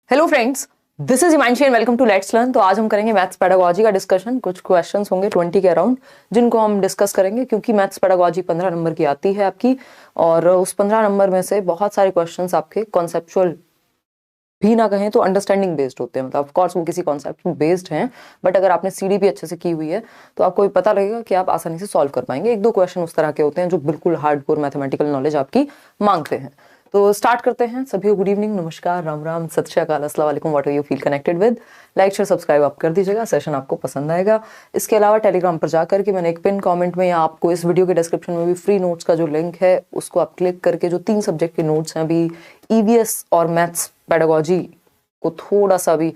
Hello friends, this is Himanshi and welcome to let's learn. तो आज हम करेंगे मैथ्स पेडागोजी का डिस्कशन। कुछ क्वेश्चंस होंगे 20 के अराउंड जिनको हम डिस्कस करेंगे, क्योंकि मैथ्स पेडागोजी 15 नंबर की आती है आपकी, और उस 15 नंबर में से बहुत सारे क्वेश्चंस आपके कॉन्सेप्चुअल भी ना कहें तो अंडरस्टैंडिंग बेस्ड होते हैं। मतलब ऑफ कोर्स वो किसी कॉन्सेप्ट में बेस्ड हैं, बट अगर आपने सीडीपी अच्छे से की हुई है तो आपको ये पता लगेगा कि आप आसानी से सॉल्व कर पाएंगे। एक दो क्वेश्चन उस तरह के होते हैं जो बिल्कुल हार्डकोर मैथमेटिकल नॉलेज आपकी मांगते हैं। तो स्टार्ट करते हैं। सभी को गुड इवनिंग, नमस्कार, राम राम, सत श्री अकाल, अस्सलाम वालेकुम, what you feel connected with. Like share subscribe आप कर दीजिएगा, सेशन आपको पसंद आएगा। इसके अलावा टेलीग्राम पर जाकर के मैंने एक पिन कमेंट में या आपको इस वीडियो के डिस्क्रिप्शन में भी फ्री नोट्स का जो लिंक है उसको आप क्लिक करके जो 3 सब्जेक्ट के नोट्स हैं अभी ईवीएस और मैथ्स पेडागोजी को थोड़ा सा भी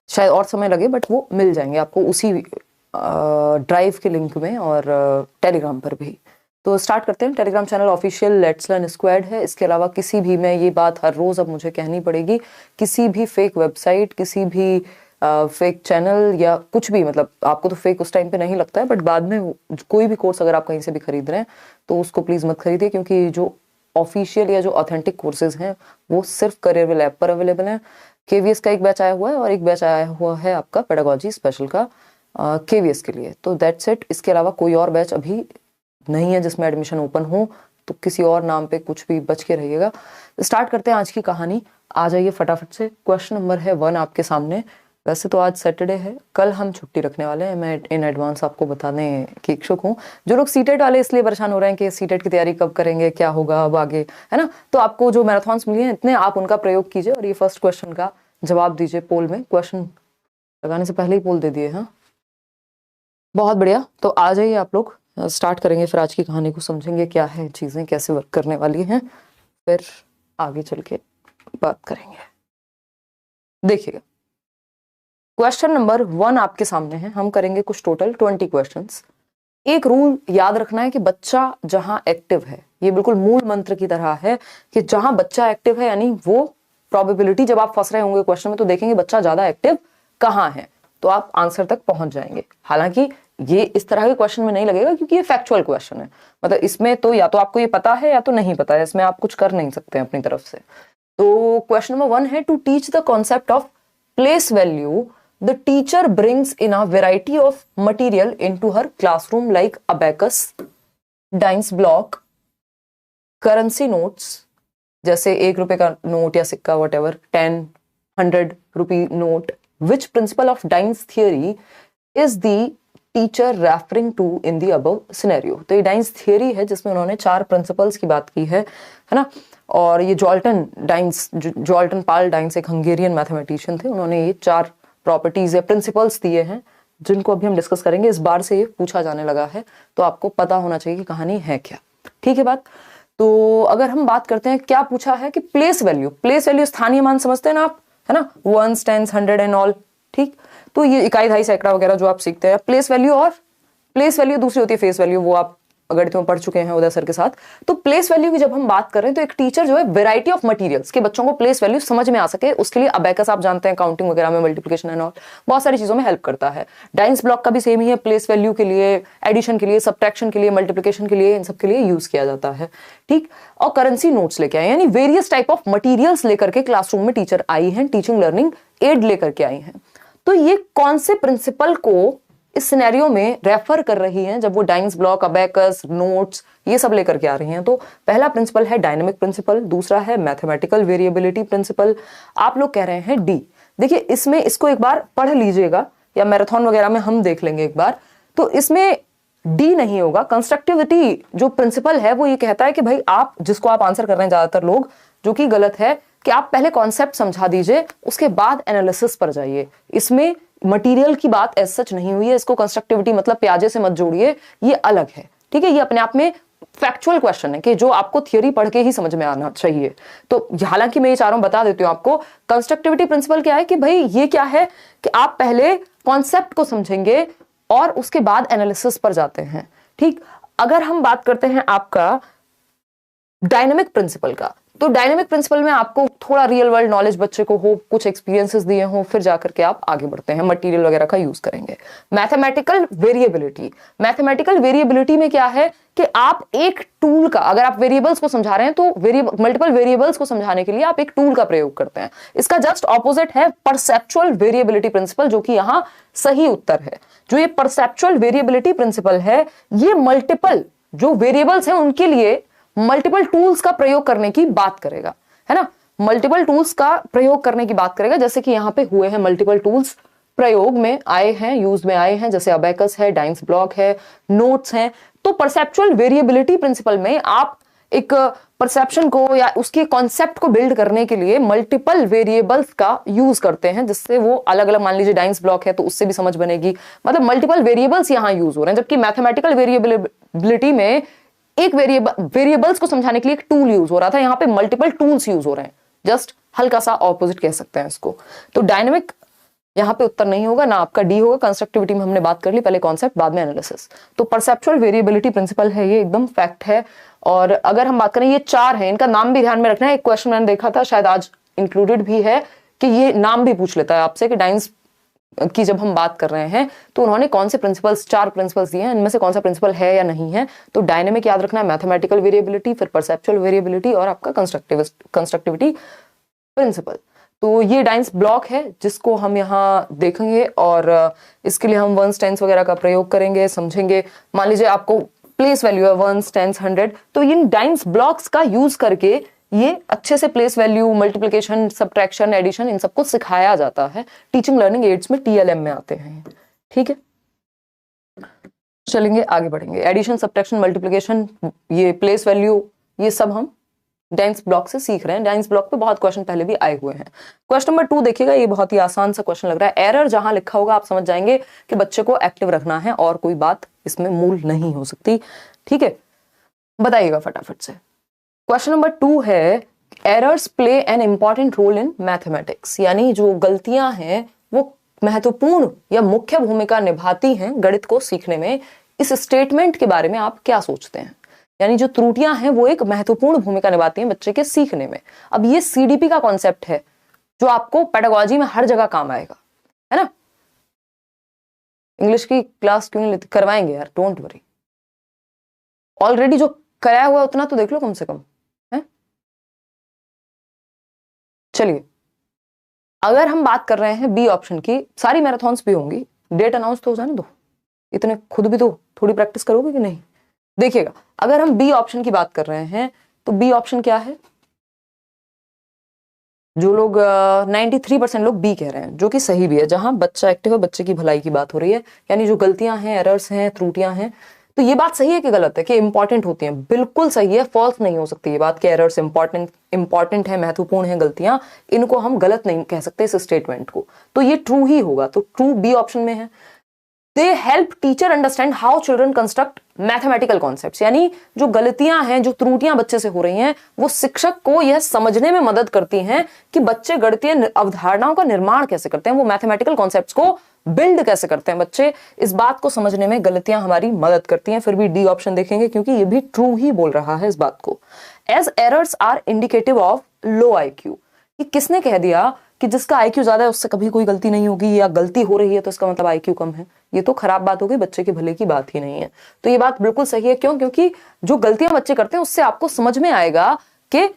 शायद और समय लगे बट वो मिल जाएंगे आपको उसी ड्राइव के लिंक में और टेलीग्राम पर भी। तो स्टार्ट करते हैं। Telegram channel official let's learn squad है। इसके अलावा किसी भी, मैं ये बात हर रोज अब मुझे कहनी पड़ेगी, किसी भी फेक वेबसाइट, किसी भी फेक चैनल या कुछ भी, मतलब आपको तो फेक उस टाइम पे नहीं लगता है बट बाद में कोई भी कोर्स अगर आप कहीं से भी खरीद रहे हैं तो उसको प्लीज मत खरीदिए, क्योंकि जो ऑफिशियल या जो ऑथेंटिक कोर्सेज हैं वो सिर्फ करियर ऐप पर अवेलेबल हैं। केवीएस का एक बैच आया हुआ है और एक बैच आया हुआ है आपका पेडागोजी स्पेशल का केवीएस के लिए। तो दैट्स इट। इसके अलावा कोई और बैच अभी नहीं है जिसमें एडमिशन ओपन हो, तो किसी और नाम पे कुछ भी बच के रहिएगा। स्टार्ट करते हैं आज की कहानी। आ जाइए फटाफट से। क्वेश्चन नंबर है 1 आपके सामने। वैसे तो आज सैटरडे है, कल हम छुट्टी रखने वाले हैं। मैं इन एडवांस आपको बताने की इच्छुक हूँ। जो लोग सीटेट वाले इसलिए परेशान हो रहे हैं कि सीटेट की तैयारी कब करेंगे, क्या होगा अब आगे, है ना, तो आपको जो मैराथन्स मिली हैं इतने आप उनका प्रयोग कीजिए और ये फर्स्ट क्वेश्चन का जवाब दीजिए पोल में। क्वेश्चन लगाने से पहले ही पोल दे दिए। हाँ, बहुत बढ़िया। तो आ जाइए आप लोग, स्टार्ट करेंगे, फिर आज की कहानी को समझेंगे क्या है चीजें, कैसे वर्क करने वाली हैं, फिर आगे चल के बात करेंगे। देखिएगा, क्वेश्चन नंबर 1 आपके सामने है। हम करेंगे कुछ टोटल 20 क्वेश्चंस। एक रूल याद रखना है कि बच्चा जहां एक्टिव है, ये बिल्कुल मूल मंत्र की तरह है कि जहां बच्चा एक्टिव है, यानी वो प्रोबेबिलिटी, जब आप फंस रहे होंगे क्वेश्चन में तो देखेंगे बच्चा ज्यादा एक्टिव कहां है, तो आप आंसर तक पहुंच जाएंगे। हालांकि ये इस तरह के क्वेश्चन में नहीं लगेगा क्योंकि ये फैक्चुअल क्वेश्चन है। मतलब इसमें तो या तो आपको ये पता है या तो नहीं पता है, इसमें आप कुछ कर नहीं सकते हैं अपनी तरफ से। तो क्वेश्चन नंबर 1 है, to teach the concept of place value the teacher brings in a variety of material into her classroom like abacus, Dines block, currency notes, जैसे 1 रुपए का नोट या सिक्का, whatever, 10, 100 rupee note. Which principle of Dines theory is the teacher referring to in the above scenario? तो ये dice theory है जिसमें उन्होंने 4 प्रिंसिपल्स की बात की है ना। और ये जॉल्टन पाल डाइंस एक हंगेरियन मैथमेटिशियन थे। उन्होंने ये 4 प्रॉपर्टीज या प्रिंसिपल्स दिए हैं जिनको अभी हम डिस्कस करेंगे। इस बार से ये पूछा जाने लगा है तो आपको पता होना चाहिए कि कहानी है क्या। ठीक है बात। तो अगर हम बात करते हैं, क्या पूछा है कि प्लेस वैल्यू स्थानीय मान समझते हैं ना आप, है ना, 1s, 10s, 100 एंड ऑल। ठीक, तो ये इकाई, दहाई, सैकड़ा वगैरह जो आप सीखते हैं। प्लेस वैल्यू दूसरी होती है फेस वैल्यू, वो आप गणित में पढ़ चुके हैं उदय सर के साथ। तो प्लेस वैल्यू की जब हम बात करें तो एक टीचर जो है वैरायटी ऑफ मटेरियल्स के बच्चों को प्लेस वैल्यू समझ में आ सके, उसके लिए अबैकस आप जानते हैं, काउंटिंग वगैरह में, मल्टीप्लिकेशन एंड ऑल, बहुत सारी चीजों में हेल्प करता है। डाइंस ब्लॉक का भी सेम ही है, प्लेस वैल्यू के लिए, एडिशन के लिए, सब्ट्रैक्शन के लिए, मल्टीप्लिकेशन के लिए, इन सब के लिए यूज किया जाता है। ठीक, और करेंसी नोट्स लेके आए, यानी वेरियस टाइप ऑफ मटीरियल्स लेकर के क्लासरूम में टीचर आई है, टीचिंग लर्निंग एड लेकर के आई है। तो ये कौन से प्रिंसिपल को इस सिनेरियो में रेफर कर रही हैं जब वो डाइंस ब्लॉक, अबैकस, नोट्स ये सब लेकर के आ रही हैं? तो पहला प्रिंसिपल है डायनेमिक प्रिंसिपल, दूसरा है मैथमेटिकल वेरिएबिलिटी प्रिंसिपल, आप लोग कह रहे हैं डी। देखिए, इसमें इसको एक बार पढ़ लीजिएगा या मैराथन वगैरह में हम देख लेंगे एक बार, तो इसमें डी नहीं होगा। कंस्ट्रक्टिविटी जो प्रिंसिपल है वो ये कहता है कि भाई आप जिसको आप आंसर कर रहे हैं ज्यादातर लोग, जो कि गलत है, कि आप पहले कॉन्सेप्ट समझा दीजिए उसके बाद एनालिसिस पर जाइए। इसमें मटेरियल की बात एज सच नहीं हुई है। इसको कंस्ट्रक्टिविटी मतलब प्याजे से मत जोड़िए, ये अलग है। ठीक है, ये अपने आप में फैक्चुअल क्वेश्चन है कि जो आपको थियरी पढ़ के ही समझ में आना चाहिए। तो हालांकि मैं ये चारों बता देती हूं आपको। कंस्ट्रक्टिविटी प्रिंसिपल क्या है कि भाई ये क्या है कि आप पहले कॉन्सेप्ट को समझेंगे और उसके बाद एनालिसिस पर जाते हैं। ठीक, अगर हम बात करते हैं आपका डायनेमिक प्रिंसिपल का। तो डायनेमिक प्रिंसिपल में आपको थोड़ा रियल वर्ल्ड नॉलेज बच्चे को हो, कुछ एक्सपीरियंसेस दिए हो, फिर जाकर के आप आगे बढ़ते हैं, मटेरियल वगैरह का यूज करेंगे। मैथमेटिकल वेरिएबिलिटी, मैथमेटिकल वेरिएबिलिटी में क्या है कि आप एक टूल का, अगर आप वेरिएबल्स को समझा रहे हैं तो मल्टीपल वेरिएबल्स को समझाने के लिए आप एक टूल का प्रयोग करते हैं। इसका जस्ट ऑपोजिट है परसेप्चुअल वेरिएबिलिटी प्रिंसिपल, जो कि यहां सही उत्तर है। जो ये परसेप्चुअल वेरिएबिलिटी प्रिंसिपल है, ये मल्टीपल जो वेरिएबल्स हैं उनके लिए मल्टीपल टूल्स का प्रयोग करने की बात करेगा, है ना। मल्टीपल टूल्स का प्रयोग करने की बात करेगा, जैसे कि यहां पे हुए हैं मल्टीपल टूल्स प्रयोग में आए हैं, यूज में आए हैं, जैसे अबेकस है, डाइंस ब्लॉक है, नोट्स हैं। तो परसेप्चुअल वेरिएबिलिटी प्रिंसिपल में आप एक परसेप्शन को या उसके कॉन्सेप्ट को बिल्ड करने के लिए मल्टीपल वेरिएबल्स का यूज करते हैं, जिससे वो अलग अलग, मान लीजिए डाइंस ब्लॉक है तो उससे भी समझ बनेगी, मतलब मल्टीपल वेरिएबल्स यहां यूज हो रहे हैं। जबकि मैथमेटिकल वेरिएबिलिटी में एक वेरिएबल्स को समझाने के लिए एक टूल यूज हो रहा था, यहां पे मल्टीपल टूल्स यूज हो रहे हैं। जस्ट हल्का सा ऑपोजिट कह सकते हैं इसको। तो डायनेमिक यहां पे उत्तर नहीं होगा, ना आपका डी होगा। कंस्ट्रक्टिविटी में हमने बात कर ली, पहले कॉन्सेप्ट बाद में एनालिसिस। तो परसेप्चुअल वेरिएबिलिटी प्रिंसिपल है, ये एकदम फैक्ट है। और अगर हम बात करें, ये 4 है, इनका नाम भी ध्यान में रखना है। एक क्वेश्चन मैंने देखा था, शायद आज इंक्लूडेड भी है, कि ये नाम भी पूछ लेता है आपसे कि डाइंस की जब हम बात कर रहे हैं तो उन्होंने कौन से प्रिंसिपल्स, 4 प्रिंसिपल्स दिए हैं, इनमें से कौन सा प्रिंसिपल है या नहीं है। तो डायनेमिक याद रखना है, मैथमेटिकल वेरिएबिलिटी, फिर परसेप्चुअल वेरिएबिलिटी और आपका कंस्ट्रक्टिविटी प्रिंसिपल। तो ये डाइंस ब्लॉक है जिसको हम यहाँ देखेंगे और इसके लिए हम वंस टेंस वगैरह का प्रयोग करेंगे, समझेंगे। मान लीजिए आपको प्लेस वैल्यू है वंस टेंस 100, तो इन डाइंस ब्लॉक्स का यूज करके ये अच्छे से place value, multiplication, subtraction, addition, इन सबको सिखाया जाता है। टीचिंग लर्निंग एड्स में TLM में आते हैं, ठीक है। चलेंगे आगे बढ़ेंगे। एडिशन, सब्ट्रैक्शन, मल्टीप्लिकेशन, ये प्लेस वैल्यू, ये सब हम डाइंस ब्लॉक से सीख रहे हैं। डाइंस ब्लॉक पे बहुत क्वेश्चन पहले भी आए हुए हैं। क्वेश्चन नंबर 2 देखिएगा, ये बहुत ही आसान सा क्वेश्चन लग रहा है। एरर जहां लिखा होगा आप समझ जाएंगे कि बच्चे को एक्टिव रखना है और कोई बात इसमें मूल नहीं हो सकती, ठीक है। बताइएगा फटाफट से। क्वेश्चन नंबर 2 है, errors play an important role in mathematics, यानी जो गलतियां हैं वो महत्वपूर्ण या मुख्य भूमिका निभाती हैं गणित को सीखने में। इस स्टेटमेंट के बारे में आप क्या सोचते हैं? यानी जो त्रुटियां हैं वो एक महत्वपूर्ण भूमिका निभाती हैं बच्चे के सीखने में। अब ये CDP का कॉन्सेप्ट है जो आपको पेडागोजी में हर जगह काम आएगा, है ना। इंग्लिश की क्लास क्यों नहीं लेते, करवाएंगे यार, डोंट वरी। ऑलरेडी जो कराया हुआ उतना तो देख लो कम से कम, है। चलिए, अगर हम बात कर रहे हैं बी ऑप्शन की, सारी मैराथन्स भी होंगी, डेट अनाउंस तो हो जाने दो, इतने खुद भी तो थोड़ी प्रैक्टिस करोगे कि नहीं। देखिएगा, अगर हम बी ऑप्शन की बात कर रहे हैं तो बी ऑप्शन क्या है, जो लोग 93% लोग बी कह रहे हैं, जो कि सही भी है। जहां बच्चा एक्टिव है, बच्चे की भलाई की बात हो रही है, यानी जो गलतियां हैं, एरर्स हैं, त्रुटियां हैं, तो ये बात सही है कि गलत है कि इंपॉर्टेंट होती हैं? बिल्कुल सही है, फॉल्स नहीं हो सकती ये बात कि एरर्स इंपॉर्टेंट है, महत्वपूर्ण है गलतियां, इनको हम गलत नहीं कह सकते इस स्टेटमेंट को। तो ये ट्रू ही होगा, तो ट्रू बी ऑप्शन में है। They help teacher understand how children construct mathematical concepts, यानी जो गलतियां हैं, जो त्रुटियां बच्चे से हो रही हैं, वो शिक्षक को यह समझने में मदद करती हैं कि बच्चे गणितीय अवधारणाओं का निर्माण कैसे करते हैं, वो मैथमेटिकल कॉन्सेप्ट्स को बिल्ड कैसे करते हैं बच्चे, इस बात को समझने में गलतियां हमारी मदद करती हैं। फिर भी डी ऑप्शन देखेंगे क्योंकि ये भी ट्रू ही बोल रहा है इस बात को। As errors are indicative of low IQ, कि किसने कह दिया कि जिसका IQ ज्यादा है उससे कभी कोई गलती नहीं होगी, या गलती हो रही है तो इसका मतलब IQ कम है। ये तो खराब बात हो गई, बच्चे के भले की बात ही नहीं है। तो ये बात बिल्कुल सही है। क्यों? क्योंकि जो गलतियां बच्चे करते हैं उससे आपको समझ में आएगा कि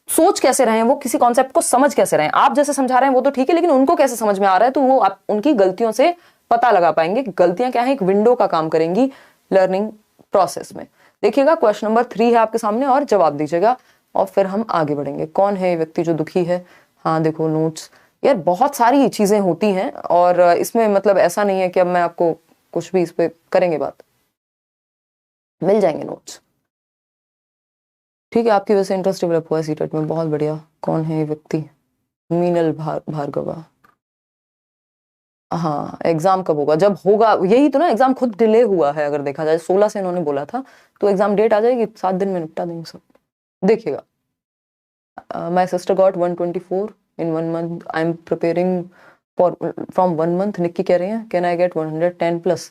सोच कैसे रहे हैं, वो किसी कॉन्सेप्ट को समझ कैसे रहे हैं। आप जैसे समझा रहे हैं वो तो ठीक है, लेकिन उनको कैसे समझ में आ रहा है, तो वो आप उनकी गलतियों से पता लगा पाएंगे कि गलतियां क्या है, एक विंडो का काम करेंगी लर्निंग प्रोसेस में। देखिएगा, क्वेश्चन नंबर 3 है आपके सामने और जवाब दीजिएगा और फिर हम आगे बढ़ेंगे। कौन है ये व्यक्ति जो दुखी है? हाँ देखो, नोट्स। यार बहुत सारी चीजें होती हैं और इसमें मतलब ऐसा नहीं है कि अब मैं आपको कुछ भी इस पे करेंगे बात, मिल जाएंगे नोट्स, ठीक है। आपकी वजह से इंटरेस्ट डेवलप हुआ है सीटेट में, बहुत बढ़िया। कौन है ये व्यक्ति? मीनल भार्गवा। हाँ, एग्जाम कब होगा? जब होगा, यही तो ना, एग्जाम खुद डिले हुआ है। अगर देखा जाए 16 से इन्होंने बोला था, तो एग्जाम डेट आ जाएगी, 7 दिन में निपटा देंगे सब। देखिएगा, my sister got 124 in 1 month. I'm preparing for from 1 month. Nikki कह रही हैं, can I get 110 plus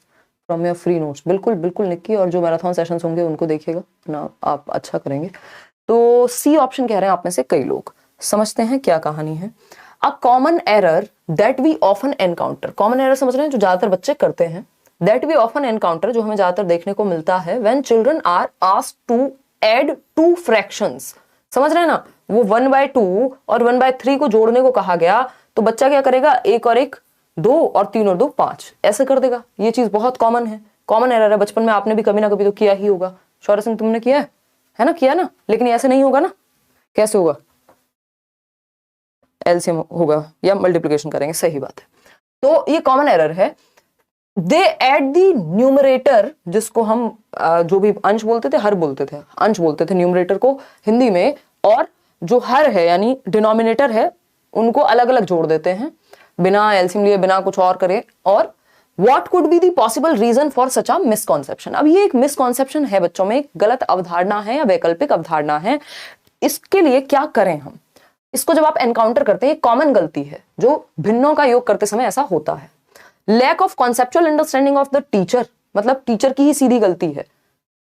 from your free notes? बिल्कुल बिल्कुल निक्की, और जो मैराथन सेशंस होंगे उनको देखिएगा ना, आप अच्छा करेंगे। तो सी ऑप्शन कह रहे हैं आप में से कई लोग। समझते हैं क्या कहानी है। A common error that we often encounter, common error समझ रहे हैं जो ज्यादातर बच्चे करते हैं, दैट वी ऑफन एनकाउंटर जो हमें ज्यादातर देखने को मिलता है, when children are asked to add two fractions. समझ रहे हैं ना, वो 1/2 और 1/3 को जोड़ने को कहा गया तो बच्चा क्या करेगा, 1 और 1 2 और 3 और 2 5 ऐसे कर देगा। ये चीज बहुत कॉमन है, कॉमन एरर है, बचपन में आपने भी कभी ना कभी तो किया ही होगा। शौर्य सिंह तुमने किया है ना, किया ना, लेकिन ऐसे नहीं होगा ना, कैसे होगा, एलसीएम होगा या मल्टीप्लिकेशन करेंगे, सही बात है। तो ये कॉमन एरर है। दे एट दी न्यूमरेटर, जिसको हम जो भी अंश बोलते थे, हर बोलते थे, अंश बोलते थे न्यूमरेटर को हिंदी में, और जो हर है यानी डिनोमिनेटर है उनको अलग अलग जोड़ देते हैं बिना एलसीएम लिए, बिना कुछ और करे। और what could be the possible reason for such a misconception. अब ये एक मिसकॉन्सेप्शन है बच्चों में, एक गलत अवधारणा है या वैकल्पिक अवधारणा है। इसके लिए क्या करें हम, इसको जब आप एनकाउंटर करते हैं, कॉमन गलती है जो भिन्नों का योग करते समय ऐसा होता है। Lack of conceptual understanding of the teacher, मतलब टीचर की ही सीधी गलती है।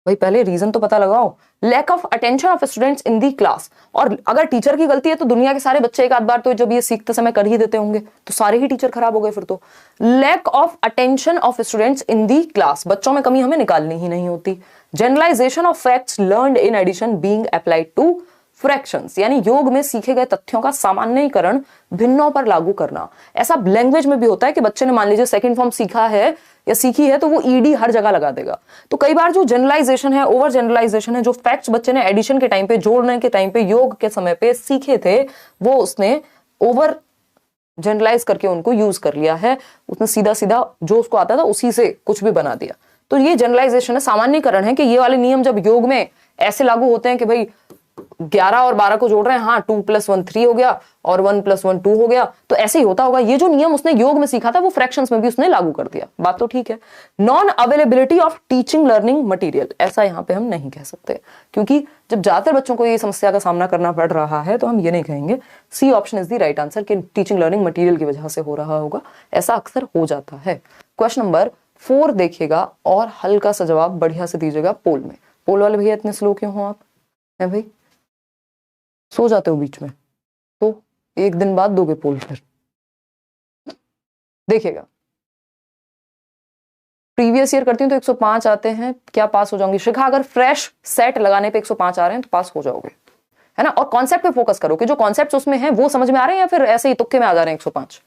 भाई पहले रीजन तो पता लगाओ। Lack of attention of students in the class, और अगर टीचर की गलती है तो दुनिया के सारे बच्चे एक आध बार तो जब ये सीखते समय कर ही देते होंगे, तो सारे ही टीचर खराब हो गए फिर तो। Lack of attention of students in the class, बच्चों में कमी हमें निकालनी ही नहीं होती। Generalisation of facts learned in addition being applied to fractions, यानी योग में सीखे गए तथ्यों का सामान्यीकरण भिन्नों पर लागू करना। ऐसा लैंग्वेज में भी होता है कि बच्चे ने मान लीजिए सेकंड फॉर्म सीखा है या सीखी है तो वो ईडी हर जगह लगा देगा। तो कई बार जो जनरलाइजेशन है, ओवर जनरलाइजेशन है, जो फैक्ट्स बच्चे ने एडिशन के टाइम पे, जोड़ने के टाइम पे, योग के समय पे सीखे थे, वो उसने ओवर जनरलाइज करके उनको यूज कर लिया है। उसने सीधा सीधा जो उसको आता था उसी से कुछ भी बना दिया। तो ये जनरलाइजेशन है, सामान्यकरण है कि ये वाले नियम जब योग में ऐसे लागू होते हैं कि भाई 11 और 12 को जोड़ रहे हैं, हाँ 2 + 1 3 हो गया और 1 + 1 2 हो गया, तो ऐसे ही होता होगा। ये जो नियम उसने योग में सीखा था वो फ्रैक्शंस में भी उसने लागू कर दिया, बात तो ठीक है। Non availability of teaching learning material, ऐसा यहां पे हम नहीं कह सकते, क्योंकि जब ज्यादातर बच्चों को ये समस्या का सामना करना पड़ रहा है तो हम ये नहीं कहेंगे C option is the right answer कि टीचिंग लर्निंग मटेरियल की वजह से हो रहा होगा, ऐसा अक्सर हो जाता है। क्वेश्चन नंबर 4 देखिएगा और हल्का सा जवाब बढ़िया से दीजिएगा पोल में। पोल वाले भैया इतने स्लो क्यों हो आप, है भाई, सो जाते हो बीच में, तो एक दिन बाद दोगे पोल। फिर देखिएगा, प्रीवियस ईयर करती हूं तो 105 आते हैं, क्या पास हो जाऊंगी शिखा? अगर फ्रेश सेट लगाने पे 105 आ रहे हैं तो पास हो जाओगे, है ना। और कॉन्सेप्ट पे फोकस करो कि जो कॉन्सेप्ट उसमें है वो समझ में आ रहे हैं या फिर ऐसे ही तुक्के में आ जा रहे हैं 105।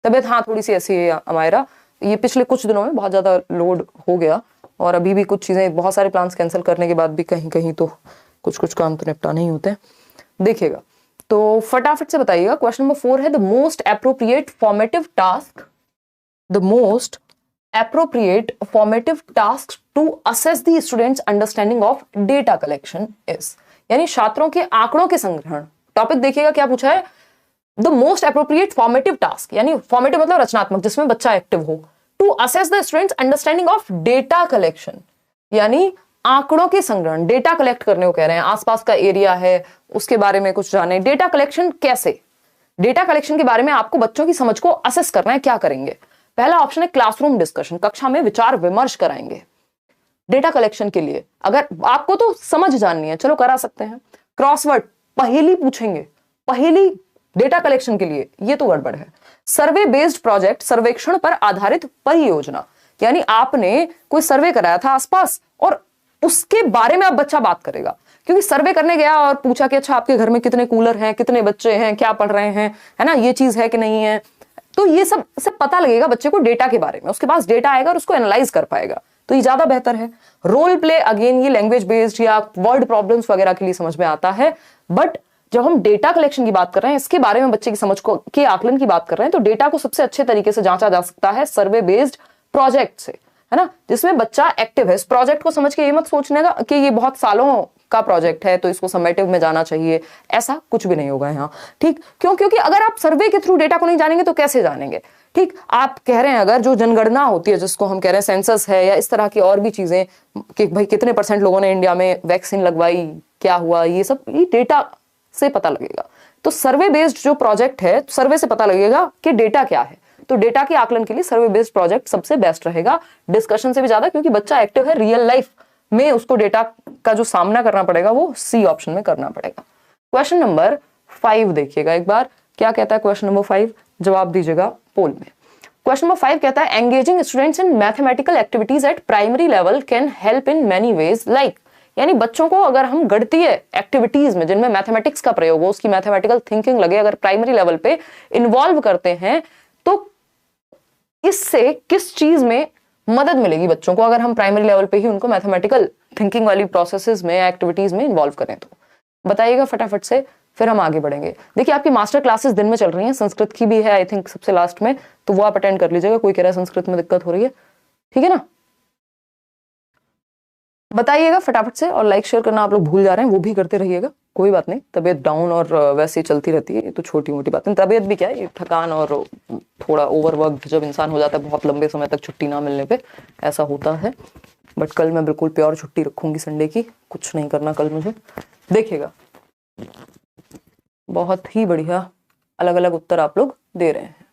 तबियत हाँ थोड़ी सी ऐसी है अमायरा, ये पिछले कुछ दिनों में बहुत ज्यादा लोड हो गया और अभी भी कुछ चीजें, बहुत सारे प्लान्स कैंसिल करने के बाद भी कहीं कहीं तो कुछ काम तो निपटा नहीं होते हैं। देखिएगा तो फटाफट से बताइएगा। क्वेश्चन नंबर 4 है the most appropriate formative task, the most appropriate formative task to assess the students understanding of data collection is, यानी छात्रों के आंकड़ों के संग्रहण। टॉपिक देखिएगा क्या पूछा है, the most appropriate formative task, यानी फॉर्मेटिव मतलब रचनात्मक, जिसमें बच्चा एक्टिव हो, to assess the students understanding of data collection, यानी आंकड़ों के संग्रहण, डेटा कलेक्ट करने को कह रहे हैं। आसपास का एरिया है उसके बारे में कुछ जाने, डेटा कलेक्शन कैसे, डेटा कलेक्शन के बारे में आपको बच्चों की समझ को असेस करना है। क्या करेंगे? पहला ऑप्शन है क्लासरूम डिस्कशन, कक्षा में विचार विमर्श कराएंगे डेटा कलेक्शन के लिए। अगर आपको तो समझ जाननी है चलो करा सकते हैं। क्रॉसवर्ड पहेली पूछेंगे, पहेली डेटा कलेक्शन के लिए, ये तो गड़बड़ है। सर्वे बेस्ड प्रोजेक्ट, सर्वेक्षण पर आधारित परियोजना, यानी आपने कोई सर्वे कराया था आसपास और उसके बारे में अब बच्चा बात करेगा, क्योंकि सर्वे करने गया और पूछा कि अच्छा आपके घर में कितने कूलर हैं, कितने बच्चे हैं, क्या पढ़ रहे हैं, है ना, ये चीज है कि नहीं है, तो ये सब से पता लगेगा बच्चे को डेटा के बारे में, उसके पास डेटा आएगा और उसको एनालाइज कर पाएगा, तो ये ज्यादा बेहतर है। रोल प्ले अगेन ये लैंग्वेज बेस्ड या वर्ड प्रॉब्लम्स वगैरह के लिए समझ में आता है, बट जब हम डेटा कलेक्शन की बात कर रहे हैं, इसके बारे में बच्चे की समझ को के आकलन की बात कर रहे हैं, तो डेटा को सबसे अच्छे तरीके से जांचा जा सकता है सर्वे बेस्ड प्रोजेक्ट से, है ना, जिसमें बच्चा एक्टिव है। इस प्रोजेक्ट को समझ के ये मत सोचने का कि ये बहुत सालों का प्रोजेक्ट है तो इसको समेटिव में जाना चाहिए, ऐसा कुछ भी नहीं होगा यहाँ, ठीक। क्यों? क्योंकि अगर आप सर्वे के थ्रू डेटा को नहीं जानेंगे तो कैसे जानेंगे, ठीक। आप कह रहे हैं अगर जो जनगणना होती है, जिसको हम कह रहे हैं सेंसस है या इस तरह की और भी चीजें कि भाई कितने % लोगों ने इंडिया में वैक्सीन लगवाई, क्या हुआ, ये सब ये डेटा से पता लगेगा। तो सर्वे बेस्ड जो प्रोजेक्ट है, सर्वे से पता लगेगा कि डेटा क्या है, तो डेटा के आकलन के लिए सर्वे बेस्ड प्रोजेक्ट सबसे बेस्ट रहेगा डिस्कशन से भी ज्यादा, क्योंकि बच्चा एक्टिव है, रियल लाइफ में उसको डेटा का जो सामना करना पड़ेगा वो सी ऑप्शन में करना पड़ेगा। क्वेश्चन नंबर 5 देखिएगा एक बार, क्या कहता है क्वेश्चन नंबर 5, जवाब दीजिएगा पोल में। क्वेश्चन नंबर 5 कहता है engaging students in mathematical activities eight primary level can help in many ways like, यानी बच्चों को अगर हम गणितीय एक्टिविटीज में जिनमें मैथमेटिक्स का प्रयोग हो, उसकी मैथमेटिकल थिंकिंग लगे, अगर प्राइमरी लेवल पे इन्वॉल्व करते हैं तो इससे किस चीज में मदद मिलेगी बच्चों को, अगर हम प्राइमरी लेवल पे ही उनको मैथमेटिकल थिंकिंग वाली प्रोसेसेस में एक्टिविटीज में इन्वॉल्व करें तो बताइएगा फटाफट से, फिर हम आगे बढ़ेंगे। देखिए आपकी मास्टर क्लासेस दिन में चल रही हैं, संस्कृत की भी है आई थिंक सबसे लास्ट में, तो वो आप अटेंड कर लीजिएगा। कोई कह रहा है संस्कृत में दिक्कत हो रही है, ठीक है ना, बताइएगा फटाफट से। और लाइक शेयर करना आप लोग भूल जा रहे हैं, वो भी करते रहिएगा, कोई बात नहीं, तबीयत डाउन और वैसे ही चलती रहती है, ये तो छोटी मोटी बातें। तबीयत भी क्या है, ये थकान और थोड़ा ओवरवर्क जब इंसान हो जाता है बहुत लंबे समय तक छुट्टी ना मिलने पे, ऐसा होता है। बट कल मैं बिल्कुल प्योर छुट्टी रखूंगी संडे की, कुछ नहीं करना कल मुझे। देखिएगा बहुत ही बढ़िया अलग अलग उत्तर आप लोग दे रहे हैं।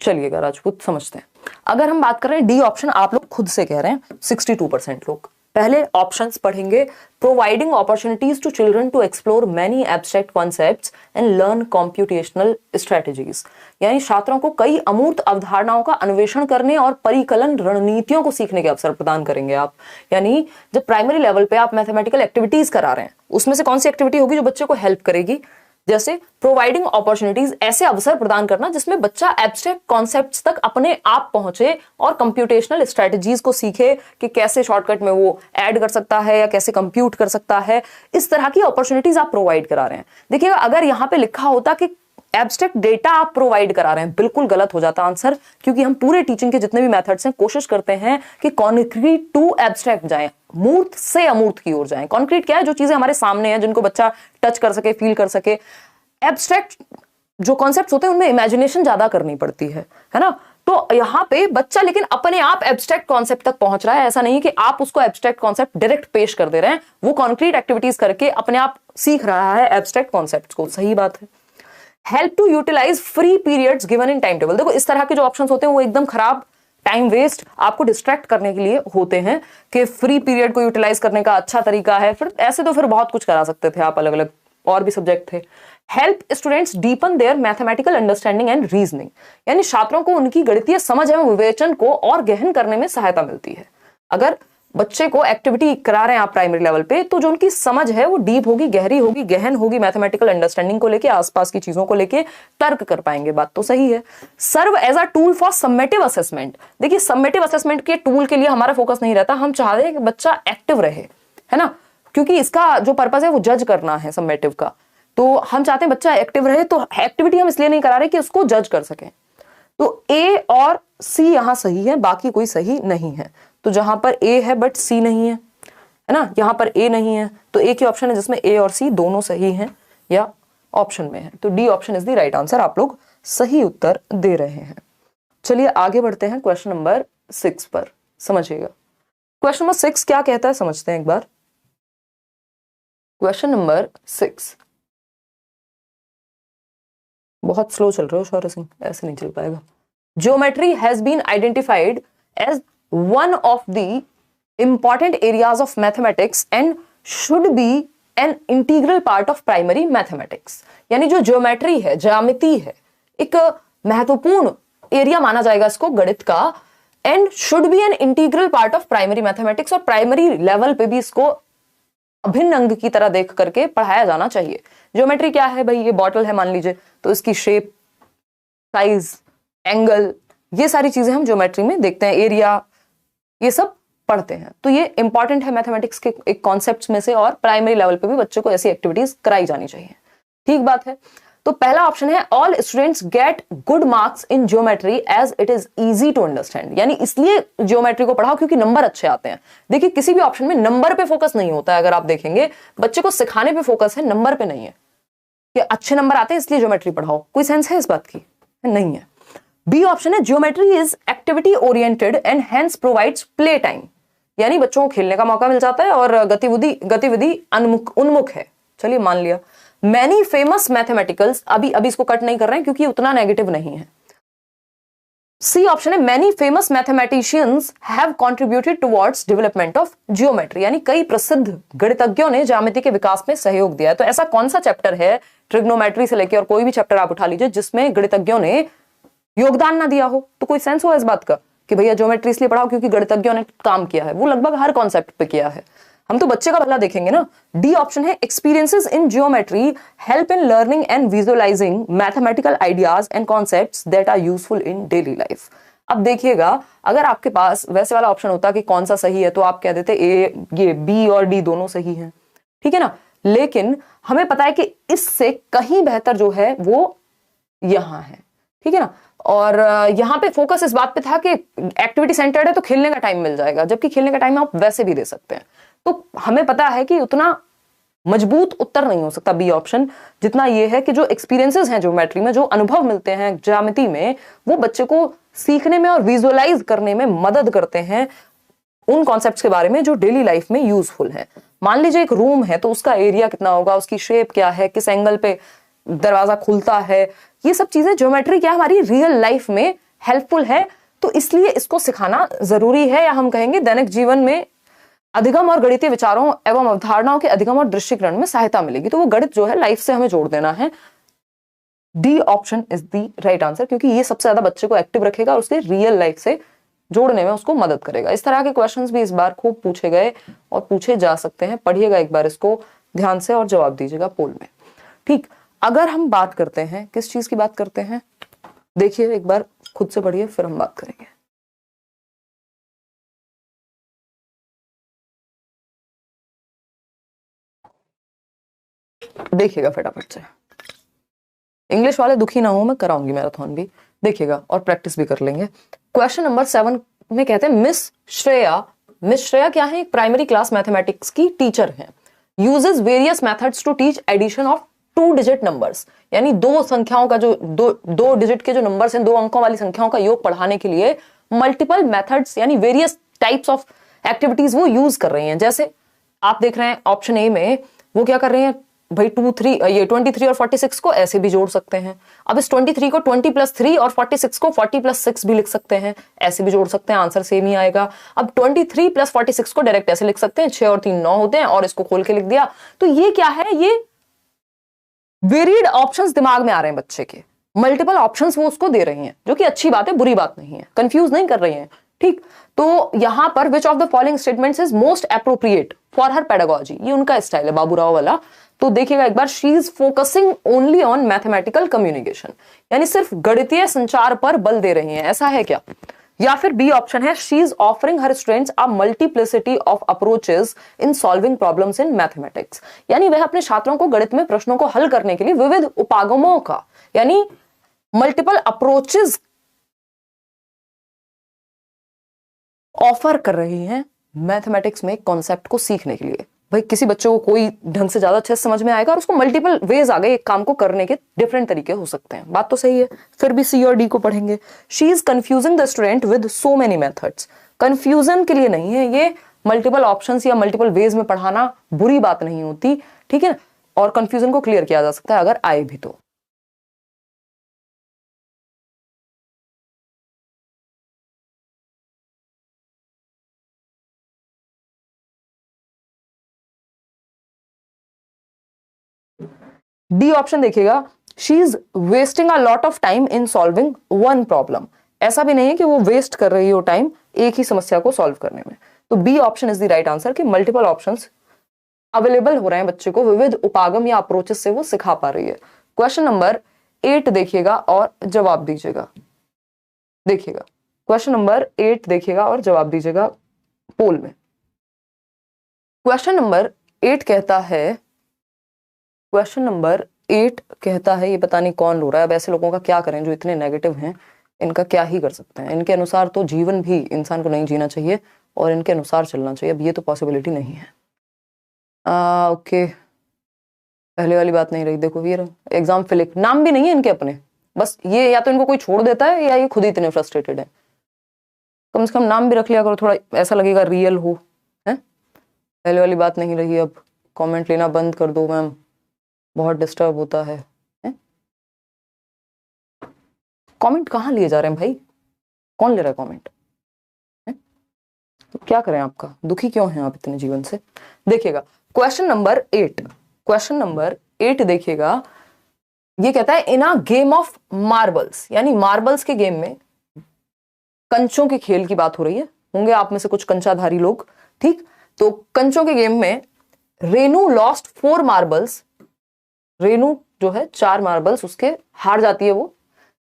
चलिएगा राजपूत समझते हैं। अगर हम बात कर रहे हैं डी ऑप्शन, आप लोग खुद से कह रहे हैं 62% लोग। पहले ऑप्शंस पढ़ेंगे, providing opportunities to children to explore many abstract concepts and learn computational strategies, यानी छात्रों को कई अमूर्त अवधारणाओं का अन्वेषण करने और परिकलन रणनीतियों को सीखने के अवसर प्रदान करेंगे आप। यानी जब प्राइमरी लेवल पे आप मैथमेटिकल एक्टिविटीज करा रहे हैं, उसमें से कौन सी एक्टिविटी होगी जो बच्चे को हेल्प करेगी, जैसे प्रोवाइडिंग अपॉर्चुनिटीज, ऐसे अवसर प्रदान करना जिसमें बच्चा एब्स्ट्रैक्ट कॉन्सेप्ट्स तक अपने आप पहुंचे और कंप्यूटेशनल स्ट्रेटजीज को सीखे कि कैसे शॉर्टकट में वो ऐड कर सकता है या कैसे कंप्यूट कर सकता है। इस तरह की अपॉर्चुनिटीज आप प्रोवाइड करा रहे हैं। देखिएगा अगर यहां पे लिखा होता कि एब्स्ट्रैक्ट डेटा आप प्रोवाइड करा रहे हैं, बिल्कुल गलत हो जाता आंसर, क्योंकि हम पूरे टीचिंग के जितने भी मेथड्स हैं कोशिश करते हैं कि कॉन्क्रीट टू एब्स्ट्रैक्ट जाएं, मूर्त से अमूर्त की ओर जाएं। कॉन्क्रीट क्या है, जो चीजें हमारे सामने हैं, जिनको बच्चा टच कर सके, फील कर सके। एब्स्ट्रैक्ट जो कॉन्सेप्ट्स होते हैं उनमें इमेजिनेशन ज्यादा करनी पड़ती है ना। तो यहां पे बच्चा लेकिन अपने आप एब्स्ट्रैक्ट कॉन्सेप्ट तक पहुंच रहा है, ऐसा नहीं कि आप उसको एब्स्ट्रैक्ट कॉन्सेप्ट डायरेक्ट पेश कर दे रहे हैं, वो कॉन्क्रीट एक्टिविटीज करके अपने आप सीख रहा है एब्स्ट्रैक्ट कॉन्सेप्ट्स को। सही बात है। Help to utilise free periods given in time table. देखो इस तरह के जो ऑप्शंस होते हैं वो एकदम खराब, टाइम वेस्ट, आपको डिस्ट्रैक्ट करने के लिए होते हैं कि फ्री पीरियड को यूटिलाइज करने का अच्छा तरीका है। फिर ऐसे तो फिर बहुत कुछ करा सकते थे आप, अलग अलग और भी सब्जेक्ट थे। Help students deepen their mathematical understanding and reasoning, यानी छात्रों को उनकी गणितीय समझ एवं विवेचन को और गहन करने में सहायता मिलती है। अगर बच्चे को एक्टिविटी करा रहे हैं आप प्राइमरी लेवल पे, तो जो उनकी समझ है वो डीप होगी, गहरी होगी, गहन होगी, मैथमेटिकल अंडरस्टैंडिंग को लेके, आसपास की चीजों को लेके तर्क कर पाएंगे। बात तो सही है। Serve as a tool for summative assessment. देखिए समेटिव असेसमेंट के टूल के लिए हमारा फोकस नहीं रहता, हम चाहते हैं कि बच्चा एक्टिव रहे, है ना, क्योंकि इसका जो पर्पस है वो जज करना है समेटिव का, तो हम चाहते हैं बच्चा एक्टिव रहे। तो एक्टिविटी हम इसलिए नहीं करा रहे कि उसको जज कर सकें। तो ए और सी यहां सही है, बाकी कोई सही नहीं है। तो जहां पर ए है बट सी नहीं है ना, यहां पर ए नहीं है, तो एक ही ऑप्शन है जिसमें ए और सी दोनों सही हैं या ऑप्शन में है। तो D option is the right answer. आप लोग सही उत्तर दे रहे हैं। चलिए आगे बढ़ते हैं क्वेश्चन नंबर 6 पर, समझिएगा। क्वेश्चन नंबर 6 क्या कहता है समझते हैं एक बार। क्वेश्चन नंबर 6, बहुत स्लो चल रहे हो शौर्य सिंह, ऐसे नहीं चल पाएगा। Geometry has been identified as one of the important areas of mathematics and should be an integral part of primary mathematics. यानी जो ज्योमेट्री है, ज्यामिति है, एक महत्वपूर्ण एरिया माना जाएगा इसको गणित का, and should be an integral part of primary mathematics, और प्राइमरी लेवल पे भी इसको अभिन्न अंग की तरह देख करके पढ़ाया जाना चाहिए। ज्योमेट्री क्या है भाई, ये बॉटल है मान लीजिए, तो इसकी शेप, साइज, एंगल, ये सारी चीजें हम ज्योमेट्री में देखते हैं, एरिया, ये सब पढ़ते हैं। तो ये इंपॉर्टेंट है मैथमेटिक्स के एक कॉन्सेप्ट्स में से, और प्राइमरी लेवल पे भी बच्चों को ऐसी एक्टिविटीज कराई जानी चाहिए। ठीक बात है। तो पहला ऑप्शन है all students get good marks in geometry as it is easy to understand, यानी इसलिए ज्योमेट्री को पढ़ाओ क्योंकि नंबर अच्छे आते हैं। देखिए किसी भी ऑप्शन में नंबर पे फोकस नहीं होता है, अगर आप देखेंगे बच्चे को सिखाने पे फोकस है, नंबर पे नहीं है कि अच्छे नंबर आते हैं इसलिए ज्योमेट्री पढ़ाओ। कोई सेंस है इस बात की? नहीं है। बी ऑप्शन है geometry is activity oriented and hence provides play time, यानी बच्चों को खेलने का मौका मिल जाता है और गतिविधि उन्मुख है। चलिए मान लिया। मैनी फेमस मैथमेटिकल्स, अभी इसको कट नहीं कर रहे हैं क्योंकि उतना नेगेटिव नहीं है। सी ऑप्शन है many famous mathematicians have contributed towards development of geometry, यानी कई प्रसिद्ध गणितज्ञों ने ज्यामिति के विकास में सहयोग दिया है। तो ऐसा कौन सा चैप्टर है ट्रिग्नोमेट्री से लेकर और कोई भी चैप्टर आप उठा लीजिए जिसमें गणितज्ञों ने योगदान ना दिया हो? तो कोई सेंस हुआ इस बात का कि भैया ज्योमेट्री इसलिए पढ़ाओ क्योंकि गणितज्ञों ने काम किया है? वो लगभग हर कॉन्सेप्ट पे किया है। हम तो बच्चे का भला देखेंगे ना। डी ऑप्शन है experiences in geometry help in learning and visualising mathematical ideas and concepts that are useful in daily life. अब देखिएगा, अगर आपके पास वैसे वाला ऑप्शन होता कि कौन सा सही है तो आप कह देते ए, ये बी और डी दोनों सही हैं, ठीक है ना। लेकिन हमें पता है कि इससे कहीं बेहतर जो है वो यहां है, ठीक है ना। और यहां पे फोकस इस बात पे था कि एक्टिविटी सेंटर्ड है तो खेलने का टाइम मिल जाएगा, जबकि खेलने का टाइम आप वैसे भी दे सकते हैं। तो हमें पता है कि उतना मजबूत उत्तर नहीं हो सकता बी ऑप्शन, जितना ये है कि जो एक्सपीरियंसेस हैं ज्योमेट्री में, जो अनुभव मिलते हैं ज्यामिति में, वो बच्चे को सीखने में और विजुअलाइज करने में मदद करते हैं उन कॉन्सेप्ट्स के बारे में जो डेली लाइफ में यूजफुल है। मान लीजिए एक रूम है तो उसका एरिया कितना होगा, उसकी शेप क्या है, किस एंगल पे दरवाजा खुलता है, ये सब चीजें ज्योमेट्री क्या हमारी रियल लाइफ में हेल्पफुल है। तो इसलिए इसको सिखाना जरूरी है, या हम कहेंगे दैनिक जीवन में अधिगम और गणितीय विचारों एवं अवधारणाओं के अधिगम और दृश्यीकरण में सहायता मिलेगी। तो वो गणित जो है लाइफ से हमें जोड़ देना है। D option is the right answer, क्योंकि ये सबसे ज्यादा बच्चे को एक्टिव रखेगा और उसके रियल लाइफ से जोड़ने में उसको मदद करेगा। इस तरह के क्वेश्चंस भी इस बार खूब पूछे गए और पूछे जा सकते हैं। पढ़िएगा एक बार इसको ध्यान से और जवाब दीजिएगा पोल में। ठीक, अगर हम बात करते हैं, किस चीज की बात करते हैं, देखिए एक बार खुद से पढ़िए फिर हम बात करेंगे। देखिएगा फटाफट से, इंग्लिश वाले दुखी ना हो, मैं कराऊंगी मैराथन भी, देखिएगा और प्रैक्टिस भी कर लेंगे। क्वेश्चन नंबर 7 में कहते हैं मिस श्रेया क्या है? एक प्राइमरी क्लास मैथमेटिक्स की टीचर है। Uses various methods to teach addition of 2 digit numbers, यानी दो संख्याओं का जो दो डिजिट के जो नंबर्स हैं, 2 अंकों वाली संख्याओं का योग पढ़ाने के लिए मल्टीपल मेथड्स यानी वेरियस टाइप्स ऑफ एक्टिविटीज वो यूज कर रही हैं। जैसे आप देख रहे हैं ऑप्शन ए में, वो क्या कर रहे हैं भाई, 23 और 46 को ऐसे भी जोड़ सकते हैं। अब इस 23 को 20 + 3 और 46 को 40 + 6 भी लिख सकते हैं, ऐसे भी जोड़ सकते हैं, आंसर सेम ही आएगा। अब 23 + 46 को डायरेक्ट ऐसे लिख सकते हैं, 6 और 3 9 होते हैं, और इसको खोल के लिख दिया। तो ये क्या है, ये वेरिड ऑप्शंस दिमाग में आ रहे हैं बच्चे के, मल्टीपल ऑप्शंस वो उसको दे रही हैं, जो कि अच्छी बात है, बुरी बात नहीं है, कंफ्यूज नहीं कर रही हैं। ठीक, तो यहां पर which of the following statements is most appropriate for her pedagogy, ये उनका स्टाइल है बाबूराव वाला। तो देखिएगा एक बार, she is focusing only on mathematical communication, यानी सिर्फ गणितीय संचार पर बल दे रही हैं, ऐसा है क्या? या फिर बी ऑप्शन है she is offering her students a multiplicity of approaches in solving problems in mathematics, यानी वह अपने छात्रों को गणित में प्रश्नों को हल करने के लिए विविध उपागमों का, यानी मल्टीपल अप्रोचेस ऑफर कर रही हैं मैथमेटिक्स में कॉन्सेप्ट को सीखने के लिए। भाई किसी बच्चे को कोई ढंग से ज्यादा अच्छे से समझ में आएगा और उसको मल्टीपल वेज आ गए एक काम को करने के, डिफरेंट तरीके हो सकते हैं, बात तो सही है। फिर भी सी और डी को पढ़ेंगे। She is confusing the student with so many methods, confusion के लिए नहीं है ये, मल्टीपल ऑप्शंस या मल्टीपल वेज में पढ़ाना बुरी बात नहीं होती, ठीक है, और कंफ्यूजन को क्लियर किया जा सकता है अगर आए भी तो। डी ऑप्शन देखिएगा, she is wasting a lot of time in solving one problem, ऐसा भी नहीं है कि वो वेस्ट कर रही हो टाइम एक ही समस्या को सॉल्व करने में। तो B option is the right answer कि मल्टीपल ऑप्शंस अवेलेबल हो रहे हैं बच्चे को, विविध उपागम या अप्रोचेस से वो सिखा पा रही है। क्वेश्चन नंबर 8 देखिएगा और जवाब दीजिएगा। देखिएगा क्वेश्चन नंबर 8 देखिएगा और जवाब दीजिएगा पोल में। क्वेश्चन नंबर 8 कहता है, क्वेश्चन नंबर 8 कहता है, ये पता नहीं कौन रो रहा है, अब ऐसे लोगों का क्या करें जो इतने नेगेटिव हैं, इनका क्या ही कर सकते हैं। इनके अनुसार तो जीवन भी इंसान को नहीं जीना चाहिए और इनके अनुसार चलना चाहिए, अब ये तो पॉसिबिलिटी नहीं है। ओके, पहले वाली बात नहीं रही, देखो ये एग्जाम फिलिक, नाम भी नहीं है इनके अपने, बस ये या तो इनको कोई छोड़ देता है या ये खुद ही इतने फ्रस्ट्रेटेड है। कम से कम नाम भी रख लिया करो, थोड़ा ऐसा लगेगा रियल हो, है। पहले वाली बात नहीं रही, अब कमेंट लेना बंद कर दो मैम, बहुत डिस्टर्ब होता है। कमेंट कहाँ लिए जा रहे हैं भाई? कौन ले रहा है कमेंट? तो क्या करें, आपका दुखी क्यों हैं आप इतने जीवन से? देखिएगा क्वेश्चन नंबर 8, क्वेश्चन नंबर 8 देखिएगा, ये कहता है इन अ गेम ऑफ मार्बल्स, यानी मार्बल्स के गेम में कंचों के खेल की बात हो रही है, होंगे आप में से कुछ कंचाधारी लोग, ठीक? तो कंचों के गेम में रेनू लॉस्ट 4 मार्बल्स, रेनू जो है 4 मार्बल्स उसके हार जाती है वो।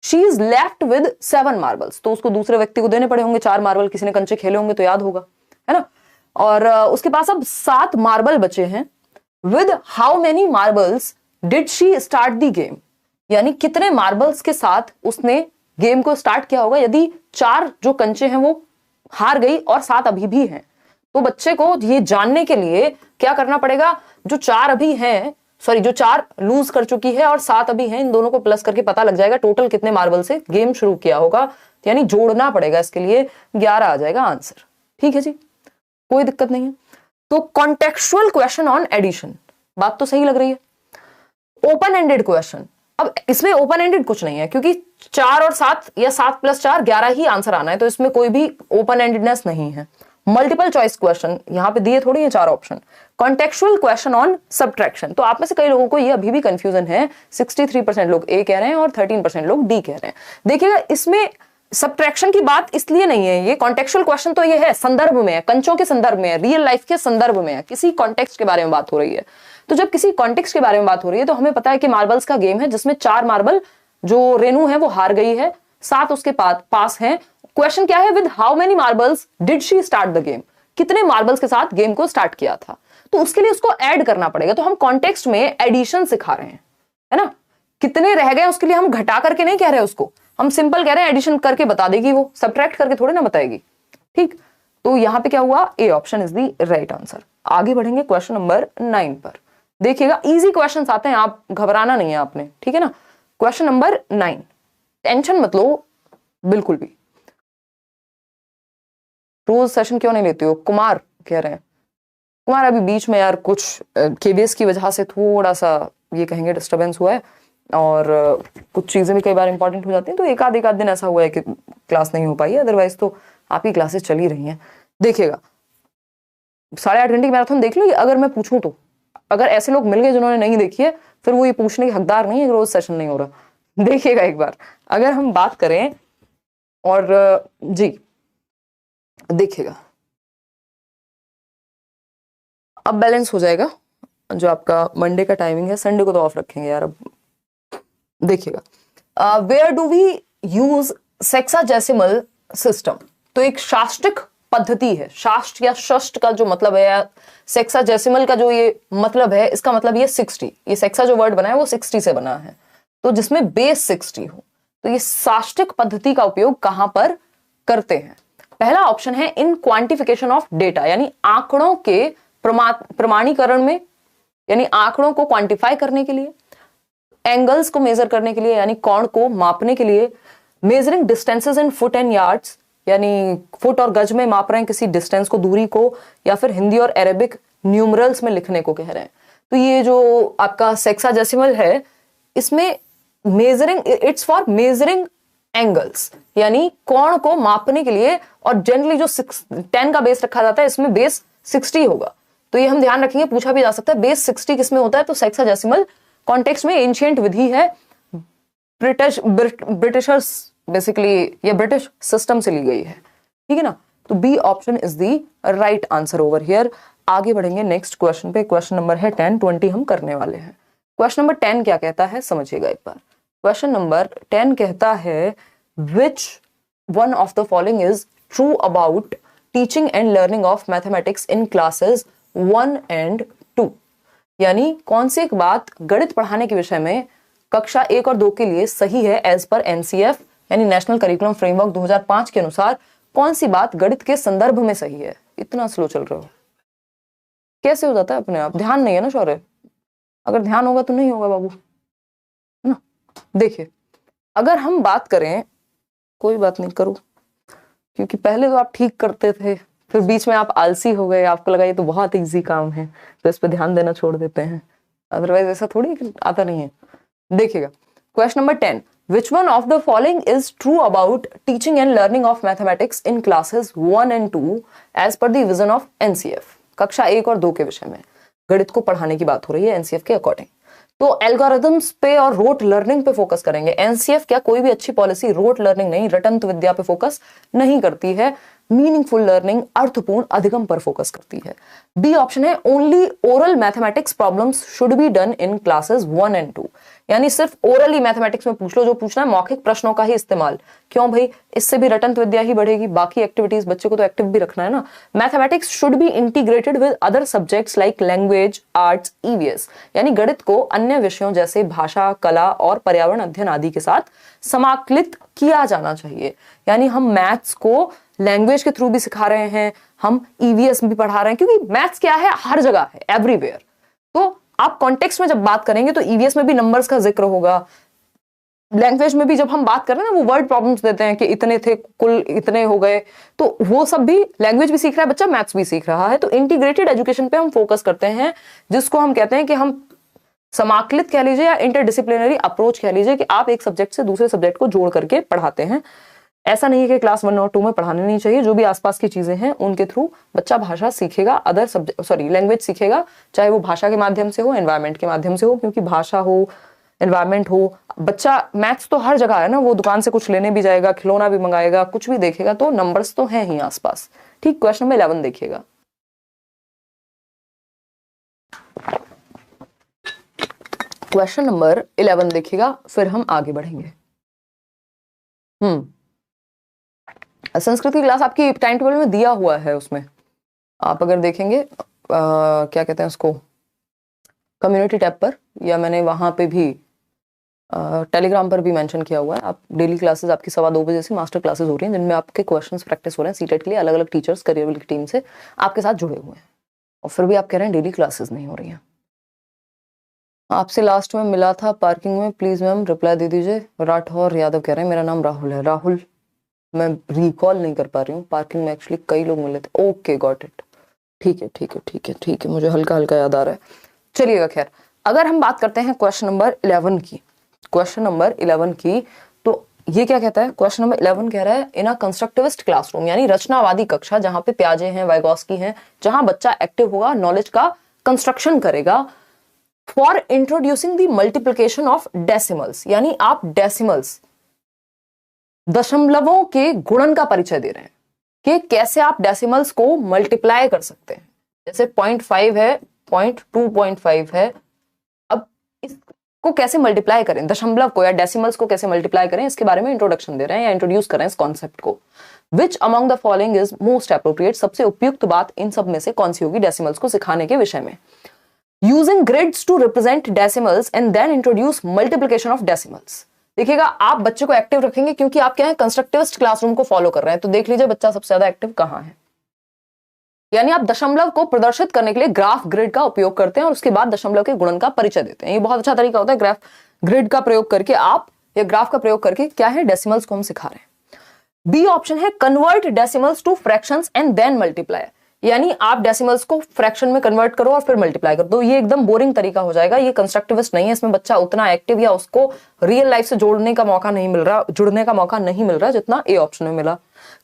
She is left with 7 marbles, तो उसको दूसरे व्यक्ति को देने पड़े होंगे 4 मार्बल, किसी ने कंचे खेले होंगे तो याद होगा, है ना? और उसके पास अब 7 मार्बल बचे हैं। With how many marbles did she start the game, यानी कितने मार्बल्स के साथ उसने गेम को स्टार्ट किया होगा। यदि 4 जो कंचे हैं वो हार गई और 7 अभी भी हैं, तो बच्चे को ये जानने के लिए क्या करना पड़ेगा, जो 4 अभी हैं, सॉरी जो 4 लूज कर चुकी है और 7 अभी हैं, इन दोनों को प्लस करके पता लग जाएगा टोटल कितने मार्बल से गेम शुरू किया होगा, यानी जोड़ना पड़ेगा, इसके लिए 11 आ जाएगा आंसर। ठीक है जी, कोई दिक्कत नहीं है। तो कॉन्टेक्चुअल क्वेश्चन ऑन एडिशन, बात तो सही लग रही है। ओपन एंडेड क्वेश्चन, अब इसमें ओपन एंडेड कुछ नहीं है, क्योंकि 4 और 7 या 7 + 4 11 ही आंसर आना है, तो इसमें कोई भी ओपन एंडेडनेस नहीं है। मल्टीपल चॉइस क्वेश्चन यहां पे दिए थोड़ी है 4 option. Contextual question on subtraction, तो आप में से कई लोगों को ये अभी भी कंफ्यूजन है, 63% लोग ए कह रहे हैं और 13% लोग डी कह रहे हैं। देखिएगा इसमें सब्ट्रैक्शन की बात इसलिए नहीं है, ये कॉन्टेक्चुअल क्वेश्चन तो ये है संदर्भ में है, कंचों के संदर्भ में है, रियल लाइफ के संदर्भ में है, किसी कॉन्टेक्स्ट के बारे में बात हो रही है। तो जब किसी कॉन्टेक्स्ट के बारे में बात हो रही है तो हमें पता है कि मार्बल्स का गेम है, जिसमें 4 मार्बल जो रेनू है वो हार गई है, 7 उसके पास है। क्वेश्चन क्या है, with how many marbles did she start the game, कितने मार्बल्स के साथ गेम को स्टार्ट किया था, तो उसके लिए उसको ऐड करना पड़ेगा। तो हम कॉन्टेक्स्ट में एडिशन सिखा रहे हैं, है ना? कितने रह गए उसके लिए हम घटा करके नहीं कह रहे उसको, हम सिंपल कह रहे हैं एडिशन करके बता देगी वो, सब्ट्रैक्ट करके थोड़े ना बताएगी। ठीक, तो यहां पे क्या हुआ, A option is the right answer. आगे बढ़ेंगे क्वेश्चन नंबर 9 पर। देखिएगा इजी क्वेश्चंस आते हैं, आप घबराना नहीं है आपने, ठीक है ना? क्वेश्चन नंबर 9, टेंशन मत लो बिल्कुल भी। रोज सेशन क्यों नहीं लेते हो, कुमार कह रहे हैं। कुमार अभी बीच में यार कुछ केबीएस की वजह से थोड़ा सा ये कहेंगे डिस्टर्बेंस हुआ है, और कुछ चीजें भी कई बार इंपॉर्टेंट हो जाती हैं, तो एक आध दिन ऐसा हुआ है कि क्लास नहीं हो पाई है, अदरवाइज तो आपकी क्लासेस चल ही रही हैं। देखिएगा 8.5 घंटे की मैराथन देख लो, अगर मैं पूछूं तो, अगर ऐसे लोग मिल गए जिन्होंने नहीं देखी है, फिर वो ये पूछने के हकदार नहीं है कि रोज सेशन नहीं हो रहा। देखिएगा एक बार अगर हम बात करें, और जी देखिएगा अब बैलेंस हो जाएगा, जो आपका मंडे का टाइमिंग है, संडे को तो ऑफ रखेंगे यार। अब देखिएगा where do we use sexagesimal system, तो एक शास्त्रिक पद्धति है, शास्त्र या षष्ठ का जो मतलब है, सेक्साडेसिमल का जो ये मतलब है, इसका मतलब ये 60, ये सेक्सा जो वर्ड बना है वो 60 से बना है, तो जिसमें बेस 60 हो। तो ये शास्त्रिक पद्धति का उपयोग कहां पर करते हैं? पहला ऑप्शन है इन क्वांटिफिकेशन ऑफ डेटा, यानी आंकड़ों के प्रमाणीकरण में, यानी आंकड़ों को क्वांटिफाई करने के लिए, एंगल्स को मेजर करने के लिए, यानी कोण को मापने के लिए, measuring distances in foot and yards, यानी फुट और गज में माप रहे हैं किसी डिस्टेंस को, दूरी को, या फिर हिंदी और अरेबिक न्यूमरल्स में लिखने को कह रहे हैं। तो ये जो आपका सेक्साडेसिमल है, इसमें measuring, it's for measuring angles, यानी कोण को मापने के लिए, और जनरली जो 10 का बेस रखा जाता है, इसमें बेस 60 होगा। तो ये हम ध्यान रखेंगे, पूछा भी जा सकता है बेस 60 किसमें होता है, तो सेक्साडेसिमल कॉन्टेक्स्ट में एंशिएंट विधि है, ब्रिटिशर्स बेसिकली, ये ब्रिटिश सिस्टम से ली गई है, ठीक है ना? तो B option is the right answer over here. आगे बढ़ेंगे नेक्स्ट क्वेश्चन पे, क्वेश्चन नंबर है 10, 20 हम करने वाले हैं। क्वेश्चन नंबर 10 क्या कहता है समझिएगा एक बार। क्वेश्चन नंबर 10 कहता है which one of the following is true about teaching and learning of mathematics in classes 1 and 2, यानी कौन सी एक बात गणित पढ़ाने के विषय में कक्षा 1 और 2 के लिए सही है एज पर एनसीएफ, यानी नेशनल करिकुलम फ्रेमवर्क 2005 के अनुसार, कौन सी बात गणित के संदर्भ में सही है? इतना स्लो चल रहे हो, कैसे हो जाता है अपने आप? ध्यान नहीं है ना शौर्य, अगर ध्यान होगा तो नहीं होगा बाबू, है ना? देखिए अगर हम बात करें, कोई बात नहीं करो, क्योंकि पहले तो आप ठीक करते थे, फिर बीच में आप आलसी हो गए, आपको लगा ये तो बहुत इजी काम है, तो इस पर ध्यान देना छोड़ देते हैं, अदरवाइज ऐसा थोड़ी आता नहीं है। देखिएगा question number 10, which one of the following is true about teaching and learning of mathematics in classes 1 and 2 as per the vision of NCF? कक्षा 1 और 2 के विषय में गणित को पढ़ाने की बात हो रही है NCF के अकॉर्डिंग। तो एल्गोरिथम्स पे और रोट लर्निंग पे फोकस करेंगे। एनसीएफ क्या कोई भी अच्छी पॉलिसी रोट लर्निंग नहीं, रटंत विद्या पे फोकस नहीं करती है, मीनिंगफुल लर्निंग, अर्थपूर्ण अधिगम पर फोकस करती है। बी ऑप्शन है, only oral mathematics problems should be done in classes 1 and 2, यानी सिर्फ ओरली मैथमेटिक्स में पूछ लो, जो पूछना है मौखिक प्रश्नों का ही इस्तेमाल। क्यों भाई, इससे भी रटंत विद्या ही बढ़ेगी, बाकी एक्टिविटीज बच्चे को तो एक्टिव भी रखना है ना। Mathematics should be integrated with other subjects like language, arts, EVS, यानी गणित को अन्य विषयों जैसे भाषा, कला और पर्यावरण अध्ययन आदि के साथ समाकलित किया जाना चाहिए। यानी हम मैथ्स को लैंग्वेज के थ्रू भी सिखा रहे हैं, हम ईवीएस भी पढ़ा रहे हैं, क्योंकि मैथ्स क्या है, हर जगह है, एवरीवेयर। तो आप कॉन्टेक्स्ट में जब बात करेंगे तो ईवीएस में भी नंबर्स का जिक्र होगा, लैंग्वेज में भी जब हम बात कर रहे हैं ना, वो वर्ड प्रॉब्लम्स देते हैं कि इतने थे, कुल इतने हो गए, तो वो सब भी लैंग्वेज भी सीख रहा है बच्चा, मैथ्स भी सीख रहा है। तो इंटीग्रेटेड एजुकेशन पे हम फोकस करते हैं, जिसको हम कहते हैं कि हम समाकलित कह लीजिए या इंटरडिसिप्लिनरी अप्रोच कह लीजिए, कि आप एक सब्जेक्ट से दूसरे सब्जेक्ट को जोड़ करके पढ़ाते हैं। ऐसा नहीं है कि क्लास 1 और 2 में पढ़ाने नहीं चाहिए, जो भी आसपास की चीजें हैं उनके थ्रू बच्चा भाषा सीखेगा, अदर सब्जेक्ट लैंग्वेज सीखेगा, चाहे वो भाषा के माध्यम से हो, एनवायरनमेंट के माध्यम से हो, क्योंकि भाषा हो, एनवायरनमेंट हो, बच्चा मैथ्स तो हर जगह है ना, वो दुकान से कुछ लेने भी जाएगा, खिलौना भी मंगाएगा, कुछ भी देखेगा, तो नंबर्स तो हैं ही आसपास। ठीक, क्वेश्चन नंबर 11 देखिएगा। क्वेश्चन नंबर 11 देखिएगा, फिर हम आगे बढ़ेंगे। संस्कृत की क्लास आपकी टाइम टेबल में दिया हुआ है, उसमें आप अगर देखेंगे क्या कहते हैं उसको, कम्युनिटी टैब पर, या मैंने वहां पे भी टेलीग्राम पर भी मेंशन किया हुआ है। आप डेली क्लासेस आपकी 2:15 बजे से मास्टर क्लासेस हो रही हैं, जिनमें आपके क्वेश्चंस प्रैक्टिस हो रहे हैं सीटेट के लिए। अलग अलग टीचर्स करियर की टीम से आपके साथ जुड़े हुए हैं, और फिर भी आप कह रहे हैं डेली क्लासेस नहीं हो रही हैं। आपसे लास्ट में मिला था पार्किंग में, प्लीज मैम रिप्लाई दे दीजिए। राठौर यादव कह रहे हैं मेरा नाम राहुल है। राहुल, मैं रिकॉल नहीं कर पा रही हूँ, पार्किंग में एक्चुअली कई लोग मिले थे। ओके, गॉट इट, ठीक है ठीक है ठीक है ठीक है, मुझे हल्का हल्का याद आ रहा है। चलिएगा, खैर अगर हम बात करते हैं क्वेश्चन नंबर 11 की, क्वेश्चन नंबर 11 की, तो ये क्या कहता है, क्वेश्चन नंबर 11 कह रहा है, इन अ कंस्ट्रक्टिविस्ट क्लासरूम, यानी रचनावादी कक्षा, जहां पे प्याजे हैं, वाइगोस्की हैं, जहां बच्चा एक्टिव होगा, नॉलेज का कंस्ट्रक्शन करेगा, for introducing the multiplication of decimals, यानी आप डेसिमल्स, दशमलवों के गुणन का परिचय दे रहे हैं कि कैसे आप डेसिमल्स को मल्टीप्लाई कर सकते हैं। जैसे 0.5 है, 0.2.5 है, अब इसको कैसे मल्टीप्लाई करें, दशमलव को या डेसिमल्स को कैसे मल्टीप्लाई करें, इसके बारे में इंट्रोडक्शन दे रहे हैं या इंट्रोड्यूस कर रहे हैं इस कॉन्सेप्ट को। Which among the following is most appropriate, सबसे उपयुक्त बात इन सब में से कौन सी होगी डेसिमल्स को सिखाने के विषय में। Using grids to represent decimals and then introduce multiplication of decimals. देखिएगा, आप बच्चे को एक्टिव रखेंगे, क्योंकि आप क्या है, कंस्ट्रक्टिविस्ट क्लासरूम को फॉलो कर रहे हैं। तो देख लीजिए बच्चा सबसे ज्यादा एक्टिव कहां है, यानी आप दशमलव को प्रदर्शित करने के लिए ग्राफ ग्रिड का उपयोग करते हैं, और उसके बाद दशमलव के गुणन का परिचय देते हैं। ये बहुत अच्छा तरीका होता है, ग्राफ ग्रिड का प्रयोग करके आप, या ग्राफ का प्रयोग करके क्या है, डेसिमल्स को हम सिखा रहे हैं। बी ऑप्शन है, convert decimals to fractions and then multiply, यानी आप डेसिमल्स को फ्रैक्शन में कन्वर्ट करो और फिर मल्टीप्लाई कर दो। ये एकदम बोरिंग तरीका हो जाएगा, ये कंस्ट्रक्टिविस्ट नहीं है, इसमें बच्चा उतना एक्टिव या उसको रियल लाइफ से जुड़ने का मौका नहीं मिल रहा जितना ए ऑप्शन में मिला।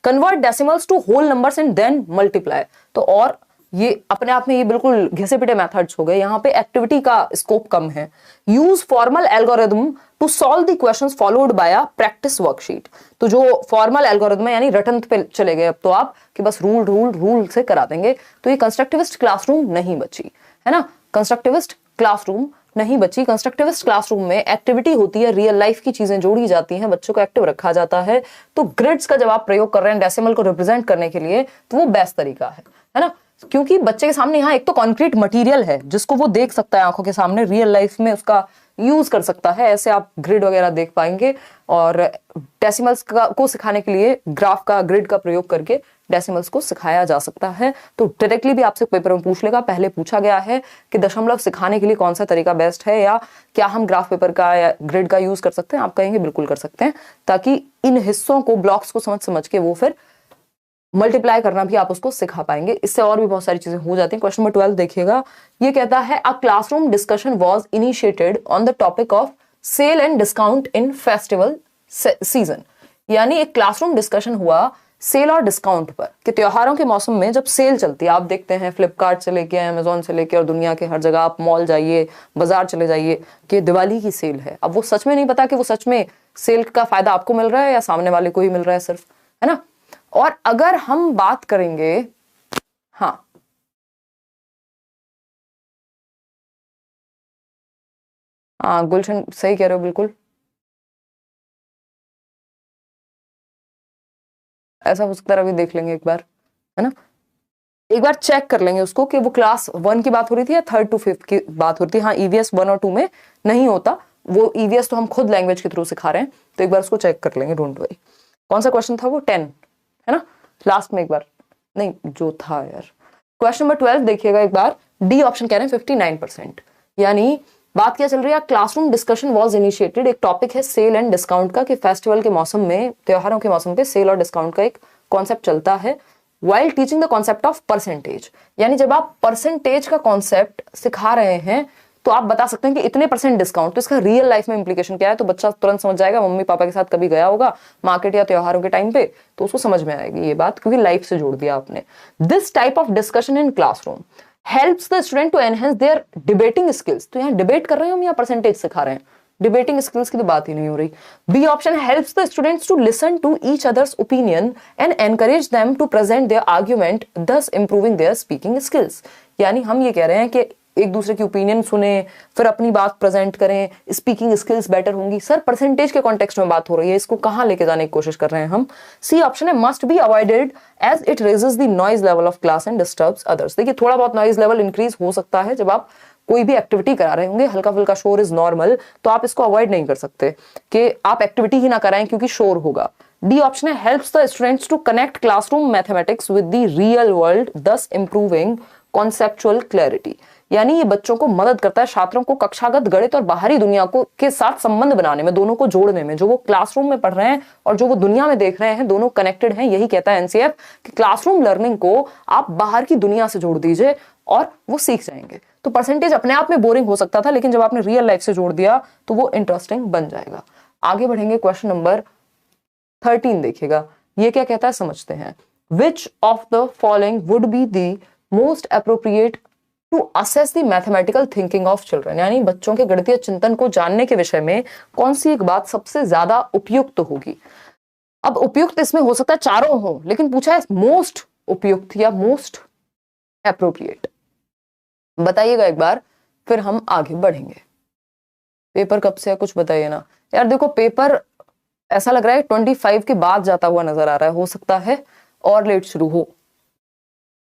Convert decimals to whole numbers and then multiply, तो और ये अपने आप में ये बिल्कुल घिसे पिटे मेथड्स हो गए, यहाँ पे एक्टिविटी का स्कोप कम है। Use formal algorithm to solve the questions followed by a practice worksheet, तो जो फॉर्मल एल्गोरिथम है, यानी रटंत पे चले गए अब तो आप, कि बस रूल से करा देंगे, तो ये कंस्ट्रक्टिविस्ट क्लासरूम नहीं बची, है ना, कंस्ट्रक्टिविस्ट क्लासरूम नहीं बची। कंस्ट्रक्टिविस्ट क्लासरूम में एक्टिविटी होती है, रियल लाइफ की चीजें जोड़ी जाती हैं, बच्चों को एक्टिव रखा जाता है। तो ग्रिड्स का जब आप प्रयोग कर रहे हैं डेसिमल को रिप्रेजेंट करने के लिए, तो वो बेस्ट तरीका है ना, क्योंकि बच्चे के सामने यहाँ एक तो कॉन्क्रीट मटेरियल है जिसको वो देख सकता है आंखों के सामने, रियल लाइफ में उसका यूज कर सकता है, ऐसे आप ग्रिड वगैरह देख पाएंगे। और डेसिमल्स को सिखाने के लिए ग्राफ का, ग्रिड का प्रयोग करके डेसिमल्स को सिखाया जा सकता है। तो डायरेक्टली भी आपसे पेपर में पूछ लेगा, पहले पूछा गया है कि दशमलव सिखाने के लिए कौन सा तरीका बेस्ट है, या क्या हम ग्राफ पेपर का या ग्रिड का यूज कर सकते हैं, आप कहेंगे बिल्कुल कर सकते हैं, ताकि इन हिस्सों को, ब्लॉक्स को समझ के वो फिर मल्टीप्लाई करना भी आप उसको सिखा पाएंगे। इससे और भी बहुत सारी चीजें हो जाती हैं। क्वेश्चन नंबर 12 देखिएगा, ये कहता है, a classroom discussion was initiated on the topic of sale and discount in festival season. यानी एक क्लासरूम डिस्कशन हुआ सेल और डिस्काउंट पर कि त्योहारों के मौसम में जब सेल चलती है, आप देखते हैं फ्लिपकार्ट से लेके अमेजोन से लेके और दुनिया के हर जगह आप मॉल जाइए, बाजार चले जाइए कि दिवाली की सेल है। अब वो सच में नहीं पता कि वो सच में सेल का फायदा आपको मिल रहा है या सामने वाले को ही मिल रहा है सिर्फ, है ना। और अगर हम बात करेंगे, हाँ हाँ गुलशन सही कह रहे हो बिल्कुल, ऐसा हो सकता है, अभी देख लेंगे एक बार, है ना। एक बार चेक कर लेंगे उसको कि वो क्लास 1 की बात हो रही थी या 3rd to 5th की बात हो रही थी। हाँ ईवीएस 1 और 2 में नहीं होता, वो ईवीएस तो हम खुद लैंग्वेज के थ्रू सिखा रहे हैं, तो एक बार उसको चेक कर लेंगे, डोंट वरी। कौन सा क्वेश्चन था वो? 10, है ना, लास्ट में एक बार नहीं जो था यार। क्वेश्चन नंबर 12 देखिएगा एक बार, डी ऑप्शन कह रहे हैं 59%। यानी बात क्या चल रही है, क्लासरूम डिस्कशन वॉज इनिशिएटेड, एक टॉपिक है सेल एंड डिस्काउंट का कि फेस्टिवल के मौसम में, त्योहारों के मौसम पे सेल और डिस्काउंट का एक कॉन्सेप्ट चलता है। While teaching the concept of percentage, यानी जब आप परसेंटेज का कॉन्सेप्ट सिखा रहे हैं तो आप बता सकते हैं कि इतने % डिस्काउंट, तो इसका रियल लाइफ में इंप्लीकेशन क्या है, तो बच्चा तुरंत समझ जाएगा। मम्मी पापा के साथ कभी गया होगा मार्केट या त्योहारों के टाइम पे, तो उसको समझ में आएगी ये बात, क्योंकि लाइफ से जोड़ दिया आपने। This type of discussion in classroom helps the student to enhance their debating skills. तो यहाँ डिबेट कर रहे हैं हम या परसेंटेज सिखा रहे हैं? डिबेटिंग स्किल्स की तो बात ही नहीं हो रही। B option helps the students to listen to each others opinion and encourage them to present their argument, thus improving their speaking skills. यानी हम ये कह रहे हैं कि एक दूसरे की ओपिनियन सुने, फिर अपनी बात प्रेजेंट करें, स्पीकिंग स्किल्स बेटर होंगी। सर परसेंटेज के कॉन्टेक्स्ट में बात हो रही है, इसको कहां लेके जाने की कोशिश कर रहे हैं हम? सी ऑप्शन है must be avoided as it raises the noise level of class and disturbs others. देखिए थोड़ा बहुत नॉइज लेवल इंक्रीज हो सकता है जब आप कोई भी एक्टिविटी करा रहे होंगे, हल्का फुल्का शोर इज नॉर्मल, तो आप इसको अवॉइड नहीं कर सकते कि आप एक्टिविटी ही ना कराएं क्योंकि शोर होगा। डी ऑप्शन है helps the students to connect classroom mathematics with the real world, thus improving conceptual clarity. यानी ये बच्चों को मदद करता है, छात्रों को कक्षागत गणित और बाहरी दुनिया को के साथ संबंध बनाने में, दोनों को जोड़ने में। जो वो क्लासरूम में पढ़ रहे हैं और जो वो दुनिया में देख रहे हैं, दोनों कनेक्टेड हैं। यही कहता है एनसीएफ कि क्लासरूम लर्निंग को आप बाहर की दुनिया से जोड़ दीजिए और वो सीख जाएंगे। तो परसेंटेज अपने आप में बोरिंग हो सकता था, लेकिन जब आपने रियल लाइफ से जोड़ दिया तो वो इंटरेस्टिंग बन जाएगा। आगे बढ़ेंगे, क्वेश्चन नंबर 13 देखिएगा, ये क्या कहता है समझते हैं। Which of the following would be the most appropriate to assess the mathematical thinking of children. यानी बच्चों के गणितीय चिंतन को जानने के विषय में कौन सी एक बात सबसे ज्यादा उपयुक्त होगी। अब उपयुक्त इसमें हो सकता है चारों हो, लेकिन पूछा है मोस्ट उपयुक्त या मोस्ट अप्रोप्रिएट। बताइएगा एक बार, फिर हम आगे बढ़ेंगे। पेपर कब से है कुछ बताइए ना यार। देखो पेपर ऐसा लग रहा है 25 के बाद जाता हुआ नजर आ रहा है, हो सकता है और लेट शुरू हो।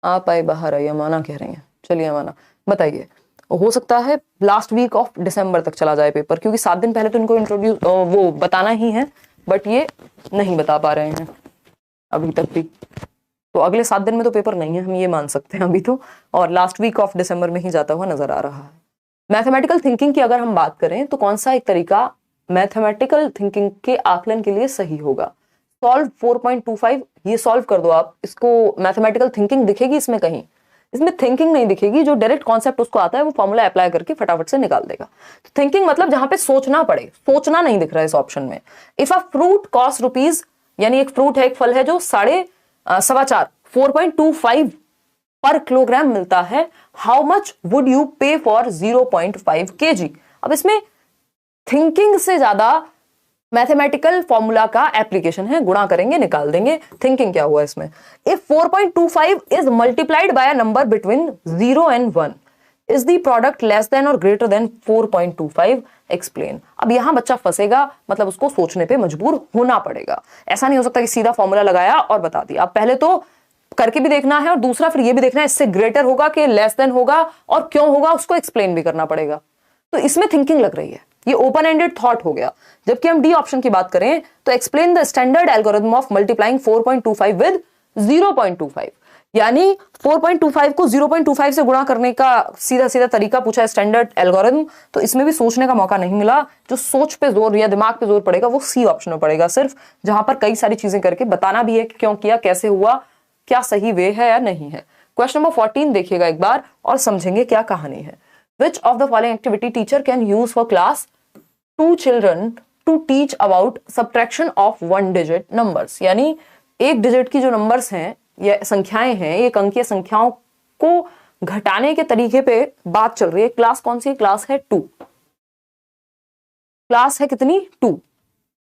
आप आए बाहर आइए, अमाना कह रही हैं। चलिए अमाना बताइए, हो सकता है लास्ट वीक ऑफ दिसंबर तक चला जाए पेपर, क्योंकि 7 दिन पहले तो इनको इंट्रोड्यूस वो बताना ही है, बट ये नहीं बता पा रहे हैं अभी तक भी। तो अगले 7 दिन में तो पेपर नहीं है, हम ये मान सकते हैं अभी तो, और लास्ट वीक ऑफ दिसंबर में ही जाता हुआ नजर आ रहा है। मैथमेटिकल थिंकिंग की अगर हम बात करें तो कौन सा एक तरीका मैथमेटिकल थिंकिंग के आकलन के लिए सही होगा? सॉल्व 4.25, ये सॉल्व कर दो आप इसको। मैथमेटिकल थिंकिंग दिखेगी इसमें कहीं? इसमें थिंकिंग नहीं दिखेगी, जो डायरेक्ट कॉन्सेप्ट उसको आता है वो फॉर्मूला अप्लाई करके फटाफट से निकाल देगा। तो थिंकिंग मतलब जहां पे सोचना पड़े, सोचना नहीं दिख रहा है इस ऑप्शन में। If a fruit cost rupees, यानी एक फ्रूट है, एक फल है जो 4.25 पर किलोग्राम मिलता है, हाउ मच वुड यू पे फॉर 0.5 kg। अब इसमें थिंकिंग से ज्यादा मैथमेटिकल फॉर्मूला का एप्लीकेशन है, गुणा करेंगे निकाल देंगे। थिंकिंग क्या हुआ इसमें? If 4.25 is multiplied by a number between 0 and 1, is the product less than और ग्रेटर देन 4.25, एक्सप्लेन। अब यहां बच्चा फंसेगा, मतलब उसको सोचने पे मजबूर होना पड़ेगा। ऐसा नहीं हो सकता कि सीधा फॉर्मूला लगाया और बता दिया। अब पहले तो करके भी देखना है और दूसरा फिर ये भी देखना है इससे ग्रेटर होगा कि लेस देन होगा, और क्यों होगा उसको एक्सप्लेन भी करना पड़ेगा। तो इसमें थिंकिंग लग रही है, ये ओपन एंडेड थॉट हो गया। जबकि हम डी ऑप्शन की बात करें तो explain the standard algorithm of multiplying 4.25 with 0.25, यानी 4.25 को 0.25 से गुणा करने का सीधा सीधा तरीका पूछा है, स्टैंडर्ड एल्गोरिथम। तो इसमें भी सोचने का मौका नहीं मिला। जो सोच पे जोर या दिमाग पे जोर पड़ेगा वो सी ऑप्शन में पड़ेगा सिर्फ, जहां पर कई सारी चीजें करके बताना भी है कि क्यों किया, कैसे हुआ, क्या सही वे है या नहीं है। क्वेश्चन नंबर 14 देखिएगा एक बार और समझेंगे क्या कहानी है। Which of the following activity teacher can use for class 2 children to teach about subtraction of 1 digit numbers। यानी एक डिजिट की जो नंबर्स हैं या संख्याएं हैं, एक अंकीय संख्याओं को घटाने के तरीके पे बात चल रही है। क्लास कौन सी है? क्लास है 2। क्लास है कितनी? 2।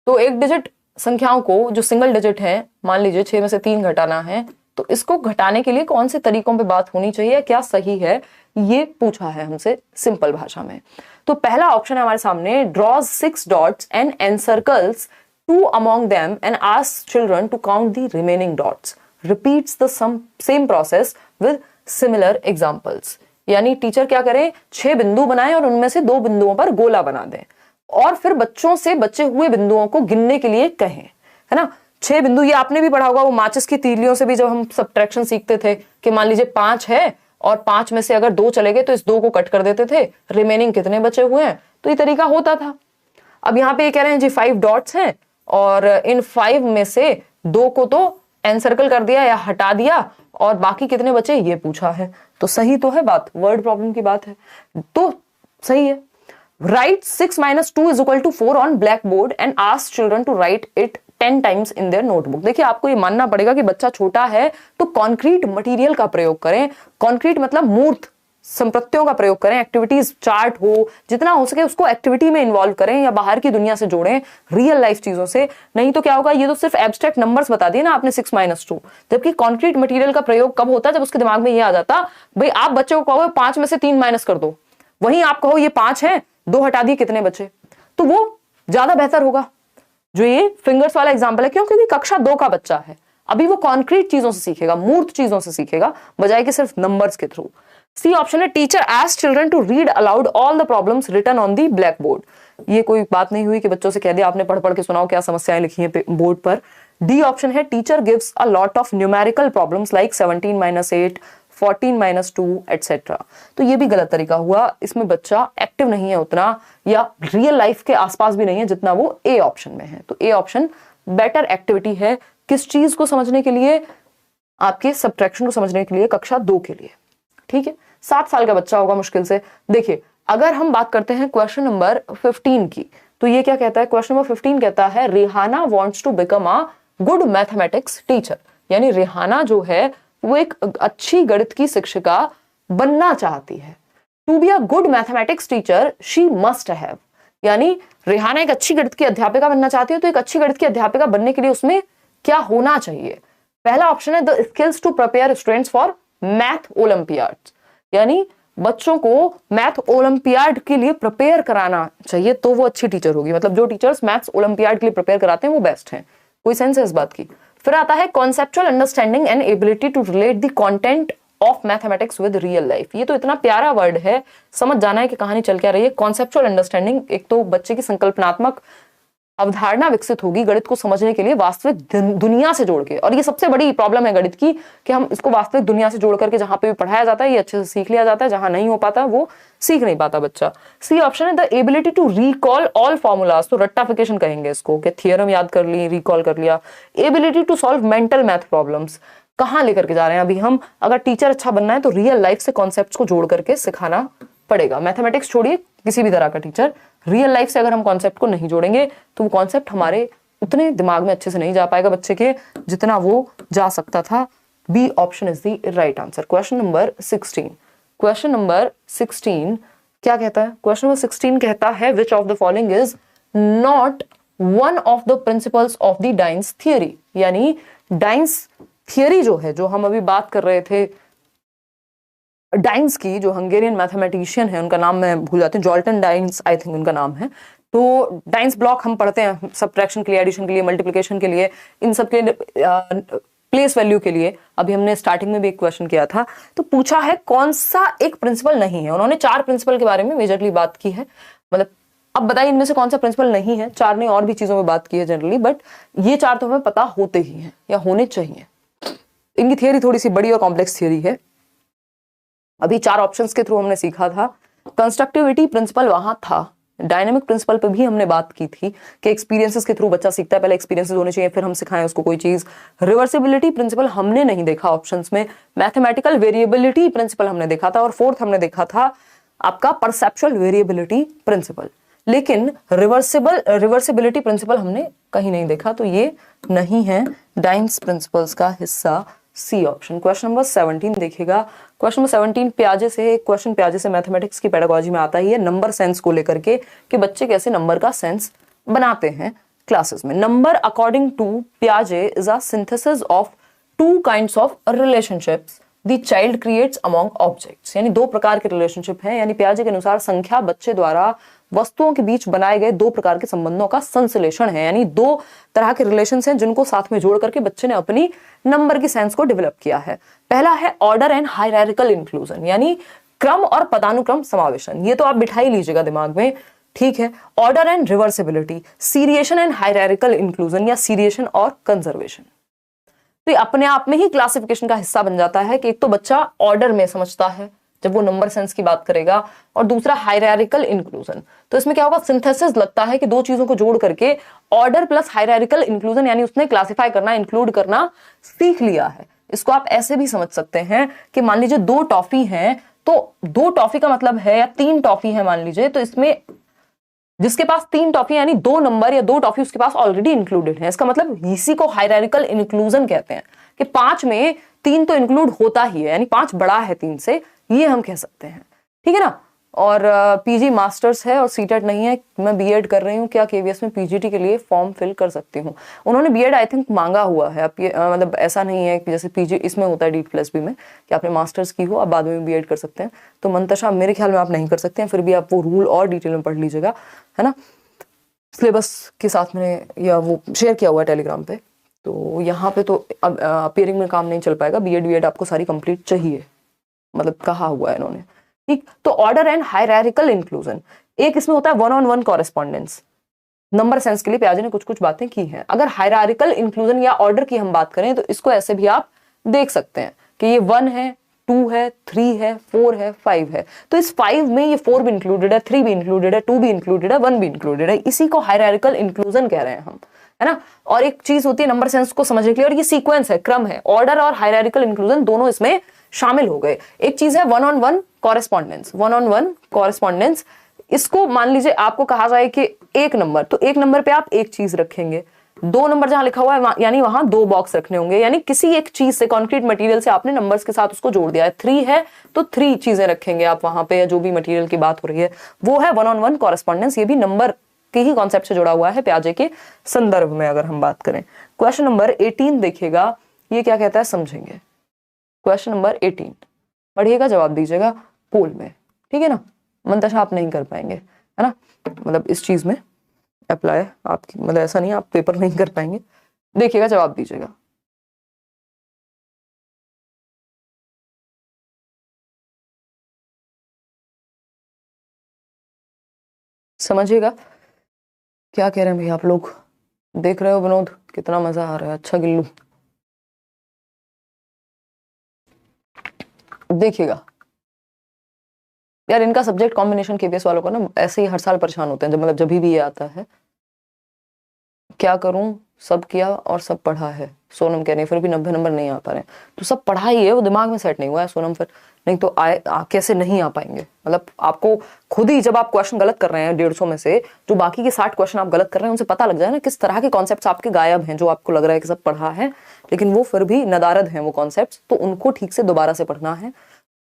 तो एक डिजिट संख्याओं को जो सिंगल डिजिट है, मान लीजिए 6 में से 3 घटाना है, तो इसको घटाने के लिए कौन से तरीकों पे बात होनी चाहिए, क्या सही है, ये पूछा है हमसे सिंपल भाषा में। तो पहला ऑप्शन है हमारे सामने, draws 6 dots and encircles 2 among them and asks children to count the remaining dots, repeats the same process with similar examples। यानी टीचर क्या करें, 6 बिंदु बनाएं और उनमें से 2 बिंदुओं पर गोला बना दें और फिर बच्चों से बचे हुए बिंदुओं को गिनने के लिए कहें, है ना। 6 बिंदु, ये आपने भी पढ़ा होगा वो माचिस की तीलियों से भी, जब हम सब्ट्रैक्शन सीखते थे कि मान लीजिए 5 है और 5 में से अगर 2 चले गए तो इस 2 को कट कर देते थे, रिमेनिंग कितने बचे हुए हैं, तो ये तरीका होता था। अब यहाँ पे ये कह रहे हैं जी 5 डॉट्स हैं और इन 5 में से 2 को तो एनसर्कल कर दिया या हटा दिया और बाकी कितने बचे ये पूछा है। तो सही तो है बात, वर्ड प्रॉब्लम की बात है तो सही है। Write 6 minus 2 is equal to 4 on blackboard and ask children to write it 10 times in their notebook। देखिए आपको ये मानना पड़ेगा कि बच्चा छोटा है तो कॉन्क्रीट मटेरियल का प्रयोग करें। कॉन्क्रीट मतलब मूर्त संपत्तियों का प्रयोग करें, एक्टिविटीज चार्ट हो, जितना हो सके उसको एक्टिविटी में इन्वॉल्व करें या बाहर की दुनिया से जोड़ें, रियल लाइफ चीजों से। नहीं तो क्या होगा, ये तो सिर्फ एब्स्ट्रैक्ट नंबर्स बता दिए ना आपने 6 minus 2, जबकि कॉन्क्रीट मटेरियल का प्रयोग कब होता है, जब उसके दिमाग में ये आ जाता, भाई आप बच्चे को कहो 5 में से 3 माइनस कर दो, वहीं आप कहो ये 5 है 2 हटा दिए कितने बचे, तो वो ज्यादा बेहतर होगा। जो ये फिंगर्स वाला एग्जांपल है, क्यों? क्योंकि कक्षा 2 का बच्चा है, अभी वो कॉन्क्रीट चीजों से सीखेगा, मूर्त चीजों से सीखेगा, बजाय कि सिर्फ नंबर्स के थ्रू। सी ऑप्शन है, teacher asked children to read aloud all the problems written on the black board. ये कोई बात नहीं हुई कि बच्चों से कह दिया आपने पढ़ पढ़ के सुनाओ क्या समस्याएं लिखी हैं बोर्ड पर। डी ऑप्शन है, teacher gives a lot of numerical problems like 17 minus 8, 14 minus 2 etcetera. तो ये भी गलत तरीका हुआ, इसमें बच्चा एक्टिव नहीं है उतना या रियल लाइफ के आसपास भी नहीं है जितना वो ए ऑप्शन में है। तो ए ऑप्शन बेटर एक्टिविटी है किस चीज को समझने के लिए, आपके सब्ट्रैक्शन को समझने के लिए, कक्षा 2 के लिए। ठीक है, 7 साल का बच्चा होगा मुश्किल से। देखिए अगर हम बात करते हैं क्वेश्चन नंबर 15 की, तो ये क्या कहता है, क्वेश्चन नंबर 15 कहता है Rihana wants to become a good mathematics teacher. यानी रिहाना जो है वो एक अच्छी गणित की शिक्षिका बनना चाहती है। To be a good mathematics teacher she must have, यानी रिहाना एक अच्छी गणित की अध्यापिका बनना चाहती है, तो एक अच्छी गणित की अध्यापिका बनने के लिए उसमें क्या होना चाहिए। पहला ऑप्शन है, the skills to prepare students for math olympiads, यानी बच्चों को मैथ ओलंपियाड के लिए प्रिपेयर कराना चाहिए, तो वो अच्छी टीचर होगी। मतलब जो टीचर्स मैथ्स ओलंपियाड के लिए प्रिपेयर कराते हैं वो बेस्ट हैं। कोई सेंस है इस बात की। फिर आता है conceptual understanding and ability to relate the content of mathematics with real life. ये तो इतना प्यारा वर्ड है, समझ जाना है कि कहानी चल क्या रही है। कॉन्सेप्चुअल अंडरस्टैंडिंग, एक तो बच्चे की संकल्पनात्मक अवधारणा विकसित होगी गणित को समझने के लिए वास्तविक दुनिया से जोड़ के। और ये सबसे बड़ी प्रॉब्लम है गणित की कि हम इसको वास्तविक दुनिया से जोड़ करके जहां पे भी पढ़ाया जाता है ये अच्छे से सीख लिया जाता है, जहां नहीं हो पाता वो सीख नहीं पाता बच्चा। सी ऑप्शन है, the ability to recall all formulas, तो रट्टाफिकेशन कहेंगे इसको कि थियरम याद कर ली, रिकॉल कर लिया। Ability to solve mental math problems, कहां लेकर के जा रहे हैं अभी हम, अगर टीचर अच्छा बनना है तो रियल लाइफ से कॉन्सेप्ट्स को जोड़ करके सिखाना पड़ेगा। मैथमेटिक्स छोड़िए, किसी भी तरह का टीचर, रियल लाइफ से अगर हम कॉन्सेप्ट को नहीं जोड़ेंगे तो वो कॉन्सेप्ट हमारे उतने दिमाग में अच्छे से नहीं जा पाएगा बच्चे के जितना वो जा सकता था। B option is the right answer. Question number 16, question number 16 क्या कहता है, क्वेश्चन नंबर 16 कहता है which of the following is not one of the principles of the Dienes theory. यानी डाइन्स थियरी जो है, जो हम अभी बात कर रहे थे डाइन्स की, जो हंगेरियन मैथमेटिशियन है, उनका नाम मैं भूल जाती हूँ, जॉल्टन डाइन्स आई थिंक उनका नाम है। तो डाइन्स ब्लॉक हम पढ़ते हैं सब्ट्रैक्शन के लिए, एडिशन के लिए, मल्टीप्लिकेशन के लिए, इन सब के प्लेस वैल्यू के लिए। अभी हमने स्टार्टिंग में भी एक क्वेश्चन किया था, तो पूछा है कौन सा एक प्रिंसिपल नहीं है। उन्होंने 4 प्रिंसिपल के बारे में मेजरली बात की है, मतलब अब बताइए इनमें से कौन सा प्रिंसिपल नहीं है। 4 ने और भी चीजों में बात की है जनरली, बट ये 4 तो हमें पता होते ही हैं या होने चाहिए। इनकी थियरी थोड़ी सी बड़ी और कॉम्प्लेक्स थियरी है। अभी 4 ऑप्शंस के थ्रू हमने सीखा था। कंस्ट्रक्टिविटी प्रिंसिपल वहां था, डायनेमिक प्रिंसिपल पे भी हमने बात की थी कि एक्सपीरियंसेस के थ्रू बच्चा सीखता है, पहले एक्सपीरियंसेस होने चाहिए फिर हम सिखाएं उसको कोई चीज। रिवर्सिबिलिटी प्रिंसिपल हमने नहीं देखा ऑप्शंस में। मैथमेटिकल वेरिएबिलिटी प्रिंसिपल हमने देखा था, और 4th हमने देखा था आपका परसेप्चुअल वेरिएबिलिटी प्रिंसिपल। लेकिन रिवर्सिबिलिटी प्रिंसिपल हमने कहीं नहीं देखा, तो ये नहीं है डाइन्स प्रिंसिपल्स का हिस्सा, सी ऑप्शन। क्वेश्चन नंबर 17 देखिएगा। क्वेश्चन नंबर 17 प्याजे से, एक क्वेश्चन प्याजे से मैथमेटिक्स की पेडागोजी में आता ही है, नंबर सेंस को लेकर के कि बच्चे कैसे नंबर का सेंस बनाते हैं क्लासेस में। नंबर अकॉर्डिंग टू प्याजे is a synthesis of two kinds of relationships the child creates among objects, यानी दो प्रकार के रिलेशनशिप हैं, यानी प्याजे के अनुसार संख्या बच्चे द्वारा वस्तुओं के बीच बनाए गए दो प्रकार के संबंधों का संश्लेषण है, यानी दो तरह के रिलेशंस हैं जिनको साथ में जोड़ करके बच्चे ने अपनी नंबर की सेंस को डेवलप किया है। पहला है ऑर्डर एंड हायरार्किकल इंक्लूजन, यानी क्रम और पदानुक्रम समावेशन। ये तो आप बिठा ही लीजिएगा दिमाग में, ठीक है। Order and reversibility, seriation and hierarchical inclusion या सीरिएशन और कंजर्वेशन। तो ये अपने आप में ही क्लासिफिकेशन का हिस्सा बन जाता है कि एक तो बच्चा ऑर्डर में समझता है जब वो नंबर सेंस की बात करेगा, और दूसरा हायरार्किकल इंक्लूजन। तो इसमें क्या होगा, सिंथेसिस लगता है कि दो चीजों को जोड़ करके ऑर्डर प्लस हायरार्किकल इंक्लूजन, यानी उसने क्लासिफाई करना, इंक्लूड करना सीख लिया है। इसको आप ऐसे भी समझ सकते हैं कि मान लीजिए दो टॉफी हैं, तो दो टॉफी का मतलब है, या तीन टॉफी है मान लीजिए, तो इसमें जिसके पास तीन टॉफी यानी दो नंबर या दो टॉफी उसके पास ऑलरेडी इंक्लूडेड है। इसका मतलब इसी को हायरार्किकल इंक्लूजन कहते हैं कि पांच में तीन तो इंक्लूड होता ही है, यानी पांच बड़ा है तीन से, ये हम कह सकते हैं, ठीक है ना। और पीजी मास्टर्स है और सीटेट नहीं है, मैं बीएड कर रही हूँ, क्या केवीएस में पीजीटी के लिए फॉर्म फिल कर सकती हूँ? उन्होंने बीएड आई थिंक मांगा हुआ है, अब ये मतलब ऐसा नहीं है कि जैसे पीजी इसमें होता है DPLSB में कि आपने मास्टर्स की हो आप बाद में बीएड कर सकते हैं, तो मंतशा मेरे ख्याल में आप नहीं कर सकते हैं, फिर भी आप वो रूल और डिटेल में पढ़ लीजिएगा, है ना। सिलेबस के साथ मैंने या वो शेयर किया हुआ है टेलीग्राम पे, तो यहाँ पे तो अब अपियरिंग में काम नहीं चल पाएगा, बीएड आपको सारी कंप्लीट चाहिए, मतलब कहा हुआ है इन्होंने, ठीक। तो ऑर्डर एंड हायरार्किकल इंक्लूजन, एक इसमें होता है one on one correspondence. Number sense के लिए प्याजे ने कुछ कुछ बातें की हैं। अगर हायरार्किकल इंक्लूजन या ऑर्डर की हम बात करें तो इसको ऐसे भी आप देख सकते हैं कि ये 1 है, 2 है, 3 है, 4 है, 5 है, तो इस 5 में ये 4 भी इंक्लूडेड है, 3 भी इंक्लूडेड है, 2 भी इंक्लूडेड है, 1 भी इंक्लूडेड है, इसी को हायरार्किकल इंक्लूजन कह रहे हैं हम, है ना। और एक चीज होती है नंबर सेंस को समझने के लिए, और ये सीक्वेंस है, क्रम है, ऑर्डर और हायरार्किकल इंक्लूजन दोनों इसमें शामिल हो गए। एक चीज है one on one correspondence, one on one correspondence, इसको मान लीजिए आपको कहा जाए कि एक नंबर, तो एक नंबर पे आप एक चीज रखेंगे, दो नंबर जहां लिखा हुआ है यानी वहां दो बॉक्स रखने होंगे, यानी किसी एक चीज से, कॉन्क्रीट मटेरियल से आपने नंबर्स के साथ उसको जोड़ दिया है। 3 है तो 3 चीजें रखेंगे आप वहां पे, या जो भी मटेरियल की बात हो रही है वो है वन ऑन वन कॉरेस्पॉन्डेंस। ये भी नंबर के ही कॉन्सेप्ट से जुड़ा हुआ है प्याजे के संदर्भ में अगर हम बात करें। क्वेश्चन नंबर 18 देखिएगा, ये क्या कहता है समझेंगे। क्वेश्चन नंबर 18 पढ़िएगा, जवाब दीजिएगा पोल में, ठीक है ना। मंतशा आप नहीं कर पाएंगे, है ना, मतलब इस चीज में अप्लाई आपकी, मतलब ऐसा नहीं आप पेपर नहीं कर पाएंगे, देखिएगा जवाब दीजिएगा। समझिएगा क्या कह रहे हैं भाई आप लोग, देख रहे हो विनोद कितना मजा आ रहा है। अच्छा गिल्लू देखिएगा यार, इनका सब्जेक्ट कॉम्बिनेशन केवीएस वालों का ना ऐसे ही हर साल परेशान होते हैं, जब मतलब जब भी ये आता है। क्या करूं, सब किया और सब पढ़ा है, सोनम कह रही है, फिर भी 90 नंबर नहीं आ पा रहे हैं। तो सब पढ़ा ही है, वो दिमाग में सेट नहीं हुआ है सोनम, फिर नहीं तो कैसे नहीं आ पाएंगे। मतलब आपको खुद ही जब आप क्वेश्चन गलत कर रहे हैं 150 में से, जो बाकी के 60 क्वेश्चन आप गलत कर रहे हैं, उनसे पता लग जाए ना किस तरह के कॉन्सेप्ट्स आपके गायब हैं, जो आपको लग रहा है कि सब पढ़ा है लेकिन वो फिर भी नदारद हैं वो कॉन्सेप्ट्स, तो उनको ठीक से दोबारा से पढ़ना है,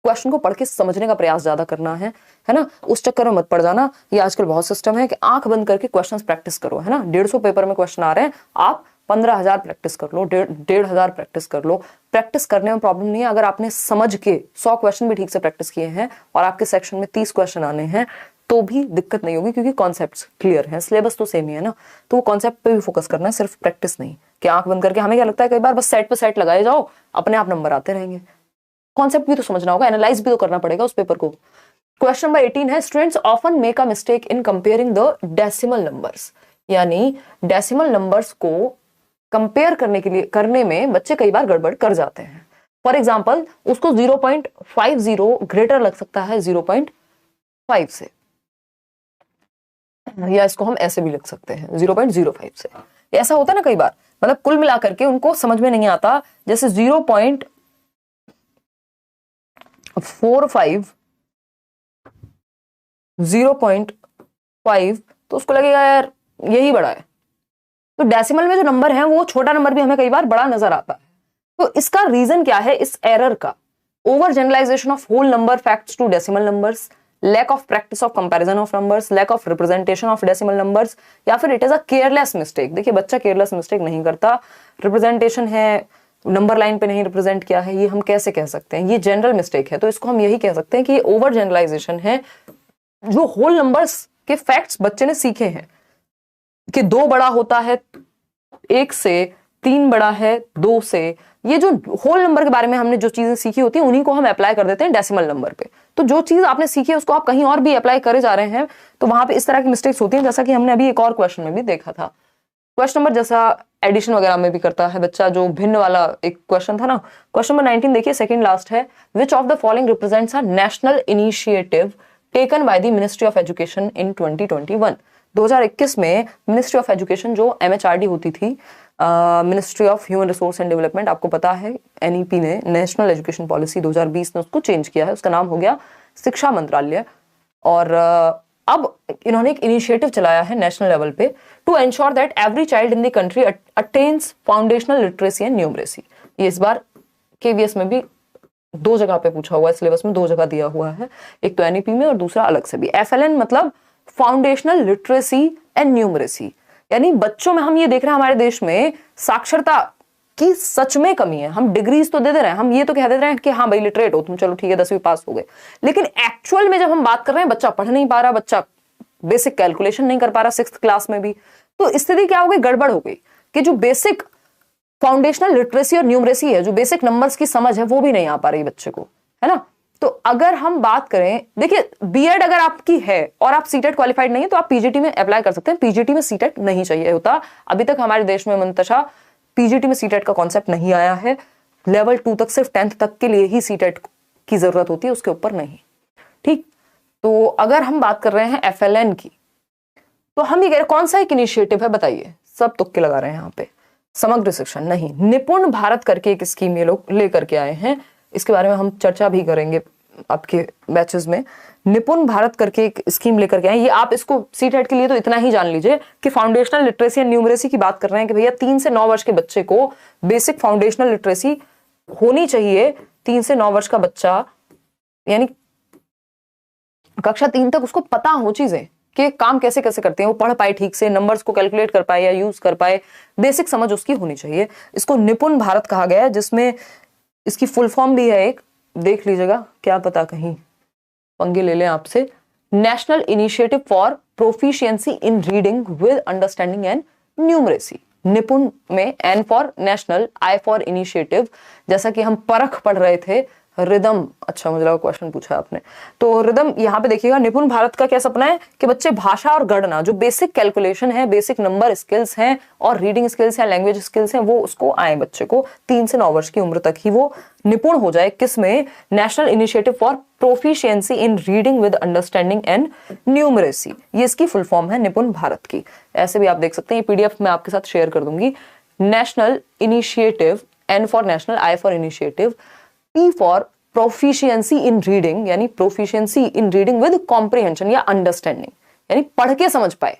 क्वेश्चन को पढ़ के समझने का प्रयास ज्यादा करना है ना। उस चक्कर में मत पड़ जाना। ये आजकल बहुत सिस्टम है कि आंख बंद करके क्वेश्चंस प्रैक्टिस करो, है ना। 150 पेपर में क्वेश्चन आ रहे हैं, आप 15,000 प्रैक्टिस कर लो, 1,500 प्रैक्टिस कर लो। प्रैक्टिस करने में प्रॉब्लम नहीं है, अगर आपने समझ के 100 क्वेश्चन भी ठीक से प्रैक्टिस किए हैं और आपके सेक्शन में 30 क्वेश्चन आने हैं तो भी दिक्कत नहीं होगी, क्योंकि कॉन्सेप्ट्स क्लियर हैं, सिलेबस तो सेम ही है ना। तो वो कॉन्सेप्ट पे भी फोकस करना है, सिर्फ प्रैक्टिस नहीं कि आंख बंद करके। हमें क्या लगता है कई बार बस सेट पे सेट लगाए जाओ, अपने आप नंबर आते रहेंगे। कॉन्सेप्ट भी तो समझना होगा, एनालाइज भी तो करना पड़ेगा उस पेपर को। क्वेश्चन नंबर 18 है, students often make a mistake in comparing the decimal numbers, यानी डेसिमल नंबर्स को कंपेयर करने में बच्चे कई बार गड़बड़ कर जाते हैं। फॉर एग्जाम्पल उसको 0.50 ग्रेटर लग सकता है 0.5 से, या इसको हम ऐसे भी लिख सकते हैं 0.05 से। ऐसा होता है ना कई बार, मतलब कुल मिलाकर के उनको समझ में नहीं आता, जैसे 0.45, 0.5 5, तो उसको लगेगा यार यही बड़ा है। तो डेसिमल में जो नंबर है वो छोटा नंबर भी हमें कई बार बड़ा नजर आता है। तो इसका रीजन क्या है इस एरर का? Over generalisation of whole number facts to decimal numbers, lack of practice of comparison of numbers, lack of representation of decimal numbers, या फिर it is a careless mistake. देखिए बच्चा केयरलेस मिस्टेक नहीं करता, रिप्रेजेंटेशन है, number line पे नहीं represent किया है, ये हम कैसे कह सकते हैं? ये जनरल मिस्टेक है। तो इसको हम यही कह सकते हैं कि ये ओवर जनरलाइजेशन है। जो होल नंबर्स के फैक्ट्स बच्चे ने सीखे हैं कि 2 बड़ा होता है 1 से, 3 बड़ा है 2 से, ये जो होल नंबर के बारे में हमने जो चीजें सीखी होती हैं उन्हीं को हम अप्लाई कर देते हैं डेसिमल नंबर पे। तो जो चीज आपने सीखी है उसको आप कहीं और भी अप्लाई करे जा रहे हैं, तो वहां पे इस तरह की मिस्टेक्स होती हैं, जैसा कि हमने अभी एक और क्वेश्चन में भी देखा था। क्वेश्चन नंबर जैसा एडिशन वगैरह में भी करता है बच्चा, जो भिन्न वाला एक क्वेश्चन था ना। क्वेश्चन नंबर 19 देखिए, सेकंड लास्ट है। Which of the following represents a national initiative taken by the ministry of education in 2021? 2021 में मिनिस्ट्री ऑफ एजुकेशन जो MHRD होती थी, ministry of human resource and development, आपको पता है NEP ने, नेशनल एजुकेशन पॉलिसी 2020 ने उसको चेंज किया है, उसका नाम हो गया शिक्षा मंत्रालय। और अब इन्होंने एक इनिशिएटिव चलाया है नेशनल लेवल पे to ensure that every child in the country attains foundational literacy and numeracy. ये इस बार KVS में भी 2 जगह पे पूछा हुआ है, सिलेबस में 2 जगह दिया हुआ है, एक तो NEP में और दूसरा अलग से भी। FLN मतलब फाउंडेशनल लिटरेसी एंड न्यूमरेसी, यानी बच्चों में हम ये देख रहे हैं हमारे देश में साक्षरता की सच में कमी है। हम डिग्रीज तो दे दे रहे हैं, हम ये तो कह दे रहे हैं कि हाँ भाई लिटरेट हो तुम, चलो ठीक है 10वीं पास हो गए, लेकिन एक्चुअल में जब हम बात कर रहे हैं बच्चा पढ़ नहीं पा रहा, बच्चा बेसिक कैलकुलेशन नहीं कर पा रहा 6th क्लास में भी, तो स्थिति क्या हो गई? गड़बड़ हो गई कि जो बेसिक फाउंडेशनल लिटरेसी और न्यूमरेसी है, जो बेसिक नंबर्स की समझ है, वो भी नहीं आ पा रही बच्चे को, है ना। तो अगर हम बात करें, देखिए बीएड अगर आपकी है और आप सीटेट क्वालिफाइड नहीं है तो आप पीजीटी में अप्लाई कर सकते हैं। पीजीटी में सीटेट नहीं चाहिए होता, अभी तक हमारे देश में मंतशा पीजीटी में सीटेट का कॉन्सेप्ट नहीं आया है। लेवल 2 तक, सिर्फ 10th तक के लिए ही सीटेट की जरूरत होती है, उसके ऊपर नहीं। ठीक, तो अगर हम बात कर रहे हैं FLN की, तो हम ये कह रहे हैं कौन सा एक इनिशिएटिव है बताइए, सब तुक्के लगा रहे हैं यहाँ पे। समग्र शिक्षा नहीं, निपुण भारत करके एक स्कीम ये लोग लेकर के आए हैं, इसके बारे में हम चर्चा भी करेंगे आपके बैचेस में। निपुण भारत करके एक स्कीम लेकर के आए, ये आप इसको सीटेट के लिए तो इतना ही जान लीजिए कि फाउंडेशनल लिटरेसी एंड न्यूमरेसी की बात कर रहे हैं कि भैया 3 से 9 वर्ष के बच्चे को बेसिक फाउंडेशनल लिटरेसी होनी चाहिए। 3 से 9 वर्ष का बच्चा, यानी कक्षा 3 तक उसको पता हो चीजें कि काम कैसे कैसे करते हैं, वो पढ़ पाए ठीक से, नंबर्स को कैलकुलेट कर पाए या यूज कर पाए, बेसिक समझ उसकी होनी चाहिए। इसको निपुण भारत कहा गया है, जिसमें इसकी फुल फॉर्म भी है एक, देख लीजिएगा, क्या पता कहीं पंगे ले लें आपसे। National initiative for proficiency in reading with understanding and numeracy. निपुण में N for national, I for initiative, जैसा कि हम परख पढ़ रहे थे, रिदम, अच्छा मुझे लगा क्वेश्चन पूछा आपने, तो रिदम यहाँ पे देखिएगा। निपुण भारत का क्या सपना है कि बच्चे भाषा और गणना, जो बेसिक कैलकुलेशन है, बेसिक नंबर स्किल्स हैं और रीडिंग स्किल्स हैं, लैंग्वेज स्किल्स हैं, वो उसको आए बच्चे को 3 से 9 वर्ष की उम्र तक ही वो निपुण हो जाए। किसमें? National initiative for proficiency in reading with understanding and numeracy, ये इसकी फुल फॉर्म है निपुण भारत की। ऐसे भी आप देख सकते हैं, ये PDF में आपके साथ शेयर कर दूंगी। National initiative, N for national, I for initiative, P for proficiency in reading, यानी proficiency in reading with comprehension या अंडरस्टैंडिंग, यानी पढ़ के समझ पाए,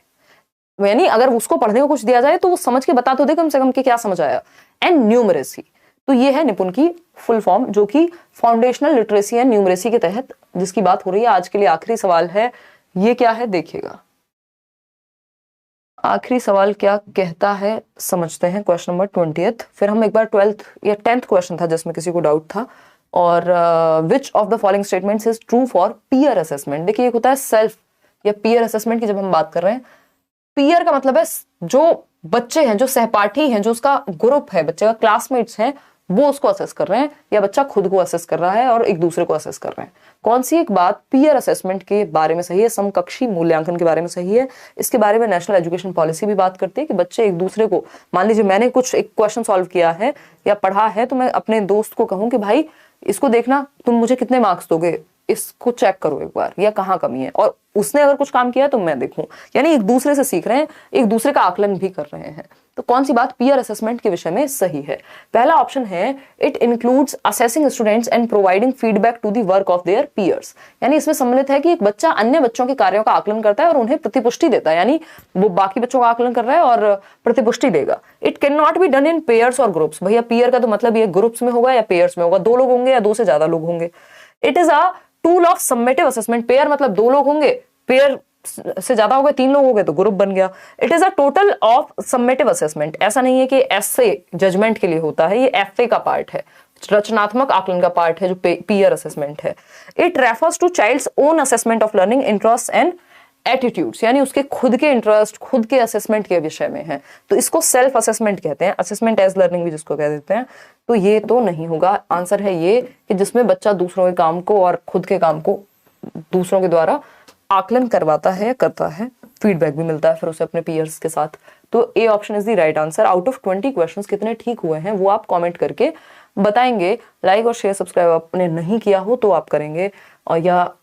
यानी अगर उसको पढ़ने को कुछ दिया जाए तो वो समझ के बता तो दे कम से कम कि क्या समझ आया। एंड न्यूमरेसी, तो ये है निपुण की फुल फॉर्म, जो कि फाउंडेशनल लिटरेसी एंड न्यूमरेसी के तहत जिसकी बात हो रही है। आज के लिए आखिरी सवाल है, ये क्या है देखिएगा, आखिरी सवाल क्या कहता है समझते हैं। क्वेश्चन नंबर 20th, फिर हम एक बार 12th या 10th क्वेश्चन था जिसमें किसी को डाउट था। और विच of the following statements is true for peer assessment. देखिए एक होता है सेल्फ या पीयर असेसमेंट की जब हम बात कर रहे हैं, पीयर का मतलब है जो बच्चे हैं, जो सहपाठी हैं, जो उसका ग्रुप है, बच्चे का क्लासमेट्स हैं, वो उसको असेस कर रहे हैं, या बच्चा खुद को असेस कर रहा है और एक दूसरे को असेस कर रहे हैं। कौन सी एक बात पीयर असेसमेंट के बारे में सही है, समकक्षी मूल्यांकन के बारे में सही है। इसके बारे में नेशनल एजुकेशन पॉलिसी भी बात करती है कि बच्चे एक दूसरे को, मान लीजिए मैंने कुछ एक क्वेश्चन सॉल्व किया है या पढ़ा है, तो मैं अपने दोस्त को कहूं कि भाई इसको देखना, तुम मुझे कितने मार्क्स दोगे इसको चेक करो एक बार, या कहाँ कमी है, और उसने अगर कुछ काम किया तो मैं देखूं। यानी एक दूसरे से सीख रहे हैं, एक दूसरे का आकलन भी कर रहे हैं। तो कौन सी बात पीयर असेसमेंट के विषय में सही है? पहला ऑप्शन है it includes assessing students and providing feedback to the work of their peers. यानी इसमें सम्मिलित है कि एक बच्चा अन्य बच्चों के कार्यों का आकलन करता है और उन्हें प्रतिपुष्टि देता है, यानी वो बाकी बच्चों का आकलन कर रहा है और प्रतिपुष्टि देगा। It can not be done in pairs और ग्रुप्स। भैया पीयर का तो मतलब ये ग्रुप्स में होगा या पेयर्स में होगा, 2 लोग होंगे या 2 से ज्यादा लोग होंगे। It is a tool of summative assessment. Pair मतलब 2 लोग होंगे, पेयर से ज्यादा हो गए, 3 लोग हो गए तो ग्रुप बन गया। It is a total of summative assessment. ऐसा नहीं है कि एसए जजमेंट के लिए होता है, ये एफए का पार्ट है, रचनात्मक आकलन का पार्ट है जो पीयर असेसमेंट है। It refers to child's own assessment of learning interest and attitudes, यानी उसके खुद के इंटरेस्ट, खुद के असेसमेंट के विषय में है, तो इसको सेल्फ असेसमेंट कहते हैं, असेसमेंट एज लर्निंग भी जिसको कह देते हैं। तो ये तो नहीं होगा। आंसर है ये कि जिसमें बच्चा दूसरों के काम को और खुद के काम को दूसरों के द्वारा आकलन करवाता है, करता है, फीडबैक भी मिलता है फिर उसे अपने पीयर्स के साथ। तो A option is the right answer. Out of 20 questions कितने ठीक हुए हैं वो आप कमेंट करके बताएंगे। लाइक और शेयर सब्सक्राइब आपने नहीं किया हो तो आप करेंगे। और या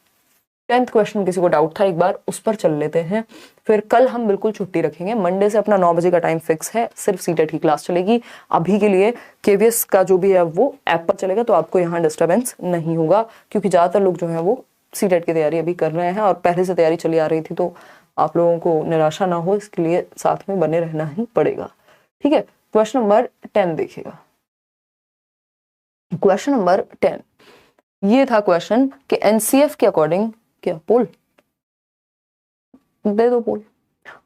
10th क्वेश्चन किसी को डाउट था एक बार उस पर चल लेते हैं। फिर कल हम बिल्कुल छुट्टी रखेंगे, मंडे से अपना 9 बजे का टाइम फिक्स है, सिर्फ सीटेट की क्लास चलेगी। अभी के लिए केवीएस का जो भी है वो ऐप पर चलेगा, तो आपको यहाँ डिस्टर्बेंस नहीं होगा, क्योंकि ज्यादातर लोग जो है वो सीटेट की तैयारी अभी कर रहे हैं और पहले से तैयारी चली आ रही थी, तो आप लोगों को निराशा ना हो इसके लिए साथ में बने रहना ही पड़ेगा। ठीक है, क्वेश्चन नंबर 10 देखिएगा। क्वेश्चन नंबर 10 ये था क्वेश्चन कि एनसीएफ के अकॉर्डिंग, क्या पोल दे दो पोल।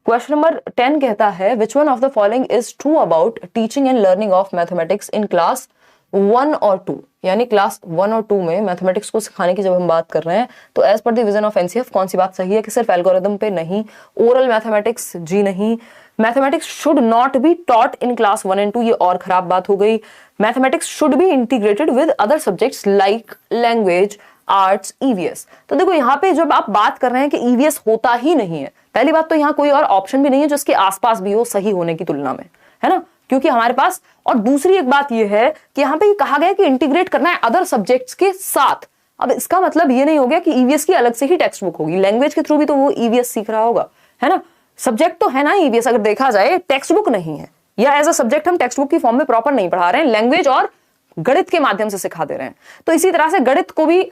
क्वेश्चन नंबर 10 कहता है which one of the following is true about teaching and learning of mathematics in class 1 और 2। यानी क्लास 1 और 2 में मैथमेटिक्स को सिखाने की जब हम बात कर रहे हैं तो as per the vision of NCF कौन सी बात सही है? कि सिर्फ एल्गोरिथम पे नहीं, ओरल मैथमेटिक्स जी नहीं, mathematics should not be taught in class 1 and 2, ये और खराब बात हो गई। Mathematics should be integrated with other subjects like language, arts, EVS. तो देखो यहाँ पे जब आप बात कर रहे हैं कि ईवीएस होता ही नहीं है, पहली बात तो यहाँ कोई और ऑप्शन भी नहीं है जो इसके आसपास भी हो सही होने की तुलना में, है ना, क्योंकि हमारे पास। और दूसरी एक बात यह है कि यहाँ पे कहा गया कि इंटीग्रेट करना है अदर सब्जेक्ट्स के साथ। अब इसका मतलब ये नहीं हो गया कि ईवीएस की अलग से ही टेक्स्ट बुक होगी, लैंग्वेज के थ्रू भी तो वो ईवीएस सीख रहा होगा, है ना। सब्जेक्ट तो है ना ईवीएस, अगर देखा जाए टेक्स्ट बुक नहीं है, या एज अ सब्जेक्ट हम टेक्स्ट बुक की फॉर्म में प्रॉपर नहीं पढ़ा रहे हैं, लैंग्वेज और गणित के माध्यम से सिखा दे रहे हैं। तो इसी तरह से गणित को भी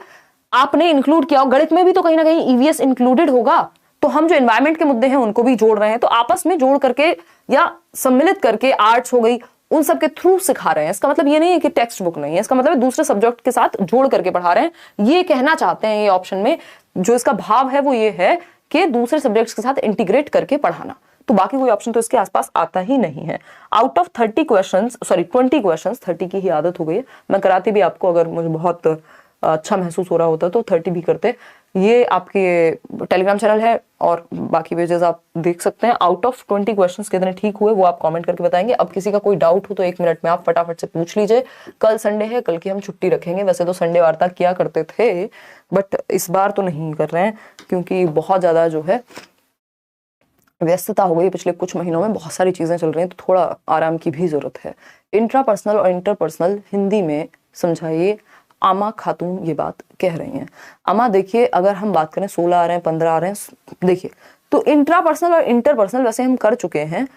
आपने इंक्लूड किया, गणित में भी तो कहीं ना कहीं ईवीएस इंक्लूडेड होगा। तो हम जो एनवायरमेंट के मुद्दे हैं उनको भी जोड़ रहे हैं, तो आपस में जोड़ करके या सम्मिलित करके आर्ट्स हो गई उन सब के थ्रू सिखा रहे हैं। इसका मतलब ये नहीं है कि टेक्स्ट बुक नहीं है, इसका मतलब दूसरे सब्जेक्ट के साथ जोड़ करके पढ़ा रहे हैं, ये कहना चाहते हैं। ये ऑप्शन में जो इसका भाव है वो ये है कि दूसरे सब्जेक्ट्स के साथ इंटीग्रेट करके पढ़ाना। तो बाकी कोई ऑप्शन तो इसके आसपास आता ही नहीं है। Out of 30 questions, sorry 20 questions, 30 की ही आदत हो गई है, मैं कराती भी आपको, अगर मुझे बहुत अच्छा महसूस हो रहा होता तो 30 भी करते। ये आपके टेलीग्राम चैनल है और बाकी पेजेस आप देख सकते हैं। आउट ऑफ 20 क्वेश्चंस कितने ठीक हुए वो आप कमेंट करके बताएंगे। अब किसी का कोई डाउट हो तो 1 मिनट में आप फटाफट से पूछ लीजिए। कल संडे है, कल की हम छुट्टी रखेंगे। वैसे तो संडे वार्ता किया करते थे बट इस बार तो नहीं कर रहे हैं क्योंकि बहुत ज्यादा जो है व्यस्तता हो गई पिछले कुछ महीनों में, बहुत सारी चीजें चल रही हैं, तो थोड़ा आराम की भी जरूरत है। इंट्रापर्सनल और इंटरपर्सनल हिंदी में समझाइए, आमा खातून ये बात कह रही हैं। आमा देखिए, अगर हम बात करें 16 आ रहे हैं, 15 आ रहे हैं, देखिए तो इंट्रापर्सनल और इंटरपर्सनल वैसे हम कर चुके हैं।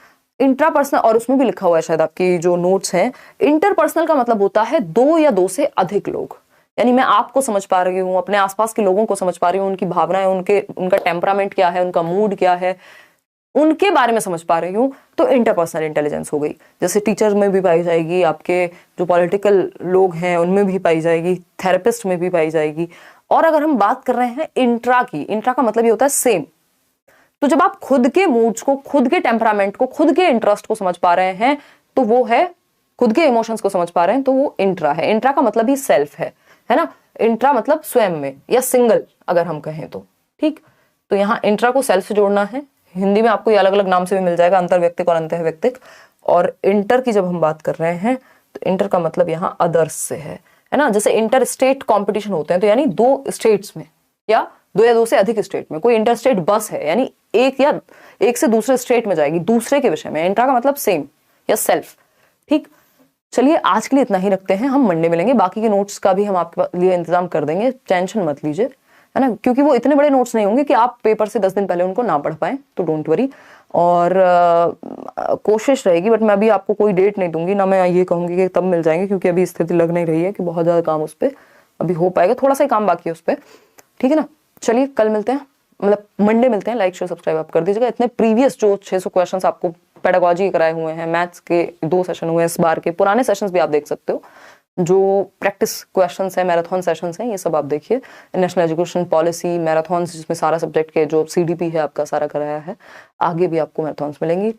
इंट्रापर्सनल, और उसमें भी लिखा हुआ है शायद आपकी जो नोट्स हैं, इंटरपर्सनल का मतलब होता है 2 या 2 से अधिक लोग। यानी मैं आपको समझ पा रही हूँ, अपने आसपास के लोगों को समझ पा रही हूँ, उनकी भावनाएं, उनका टेम्परामेंट क्या है, उनका मूड क्या है, उनके बारे में समझ पा रही हूँ, तो इंटरपर्सनल इंटेलिजेंस हो गई। जैसे टीचर में भी पाई जाएगी, आपके जो पॉलिटिकल लोग हैं उनमें भी पाई जाएगी, थेरेपिस्ट में भी पाई जाएगी। और अगर हम बात कर रहे हैं इंट्रा की, इंट्रा का मतलब ये होता है सेम। तो जब आप खुद के मूड्स को, खुद के टेम्परामेंट को, खुद के इंटरेस्ट को समझ पा रहे हैं तो वो है, खुद के इमोशंस को समझ पा रहे हैं तो वो इंट्रा है। इंट्रा का मतलब ही सेल्फ है ना। इंट्रा मतलब स्वयं में या सिंगल अगर हम कहें तो, ठीक। तो यहाँ इंट्रा को सेल्फ से जोड़ना है। हिंदी में आपको ये अलग अलग नाम से भी मिल जाएगा, अंतर्व्यक्तिक और अंतःव्यक्तिक। और इंटर की जब हम बात कर रहे हैं तो इंटर का मतलब यहाँ अदर्स से है ना। जैसे इंटर स्टेट कॉम्पिटिशन होते हैं तो यानी 2 स्टेट्स में या 2 से अधिक स्टेट में कोई इंटर स्टेट बस है, यानी एक से दूसरे स्टेट में जाएगी दूसरे के विषय में। इंट्रा का मतलब सेम या सेल्फ, ठीक। चलिए आज के लिए इतना ही रखते हैं, हम मंडे मिलेंगे। बाकी के नोट्स का भी हम आपके लिए इंतजाम कर देंगे, टेंशन मत लीजिए। है ना, क्योंकि वो इतने बड़े नोट्स नहीं होंगे कि आप पेपर से 10 दिन पहले उनको ना पढ़ पाए, तो डोंट वरी। और कोशिश रहेगी, बट मैं अभी आपको कोई डेट नहीं दूंगी, ना मैं ये कहूंगी कि तब मिल जाएंगे, क्योंकि अभी स्थिति लग नहीं रही है कि बहुत ज़्यादा काम उस पर अभी हो पाएगा, थोड़ा सा ही काम बाकी है उस पर, ठीक है ना। चलिए कल मिलते हैं, मतलब मंडे मिलते हैं। लाइक शेयर सब्सक्राइब आप कर दीजिएगा। इतने प्रीवियस जो 600 क्वेश्चंस आपको पेडागोजी कराए हुए हैं, मैथ्स के 2 सेशन हुए हैं इस बार के, पुराने सेशंस भी आप देख सकते हो, जो प्रैक्टिस क्वेश्चंस हैं, मैराथन सेशंस हैं, ये सब आप देखिए। नेशनल एजुकेशन पॉलिसी मैराथन, जिसमें सारा सब्जेक्ट के जो CDP है आपका सारा कराया है, आगे भी आपको मैराथन्स मिलेंगी।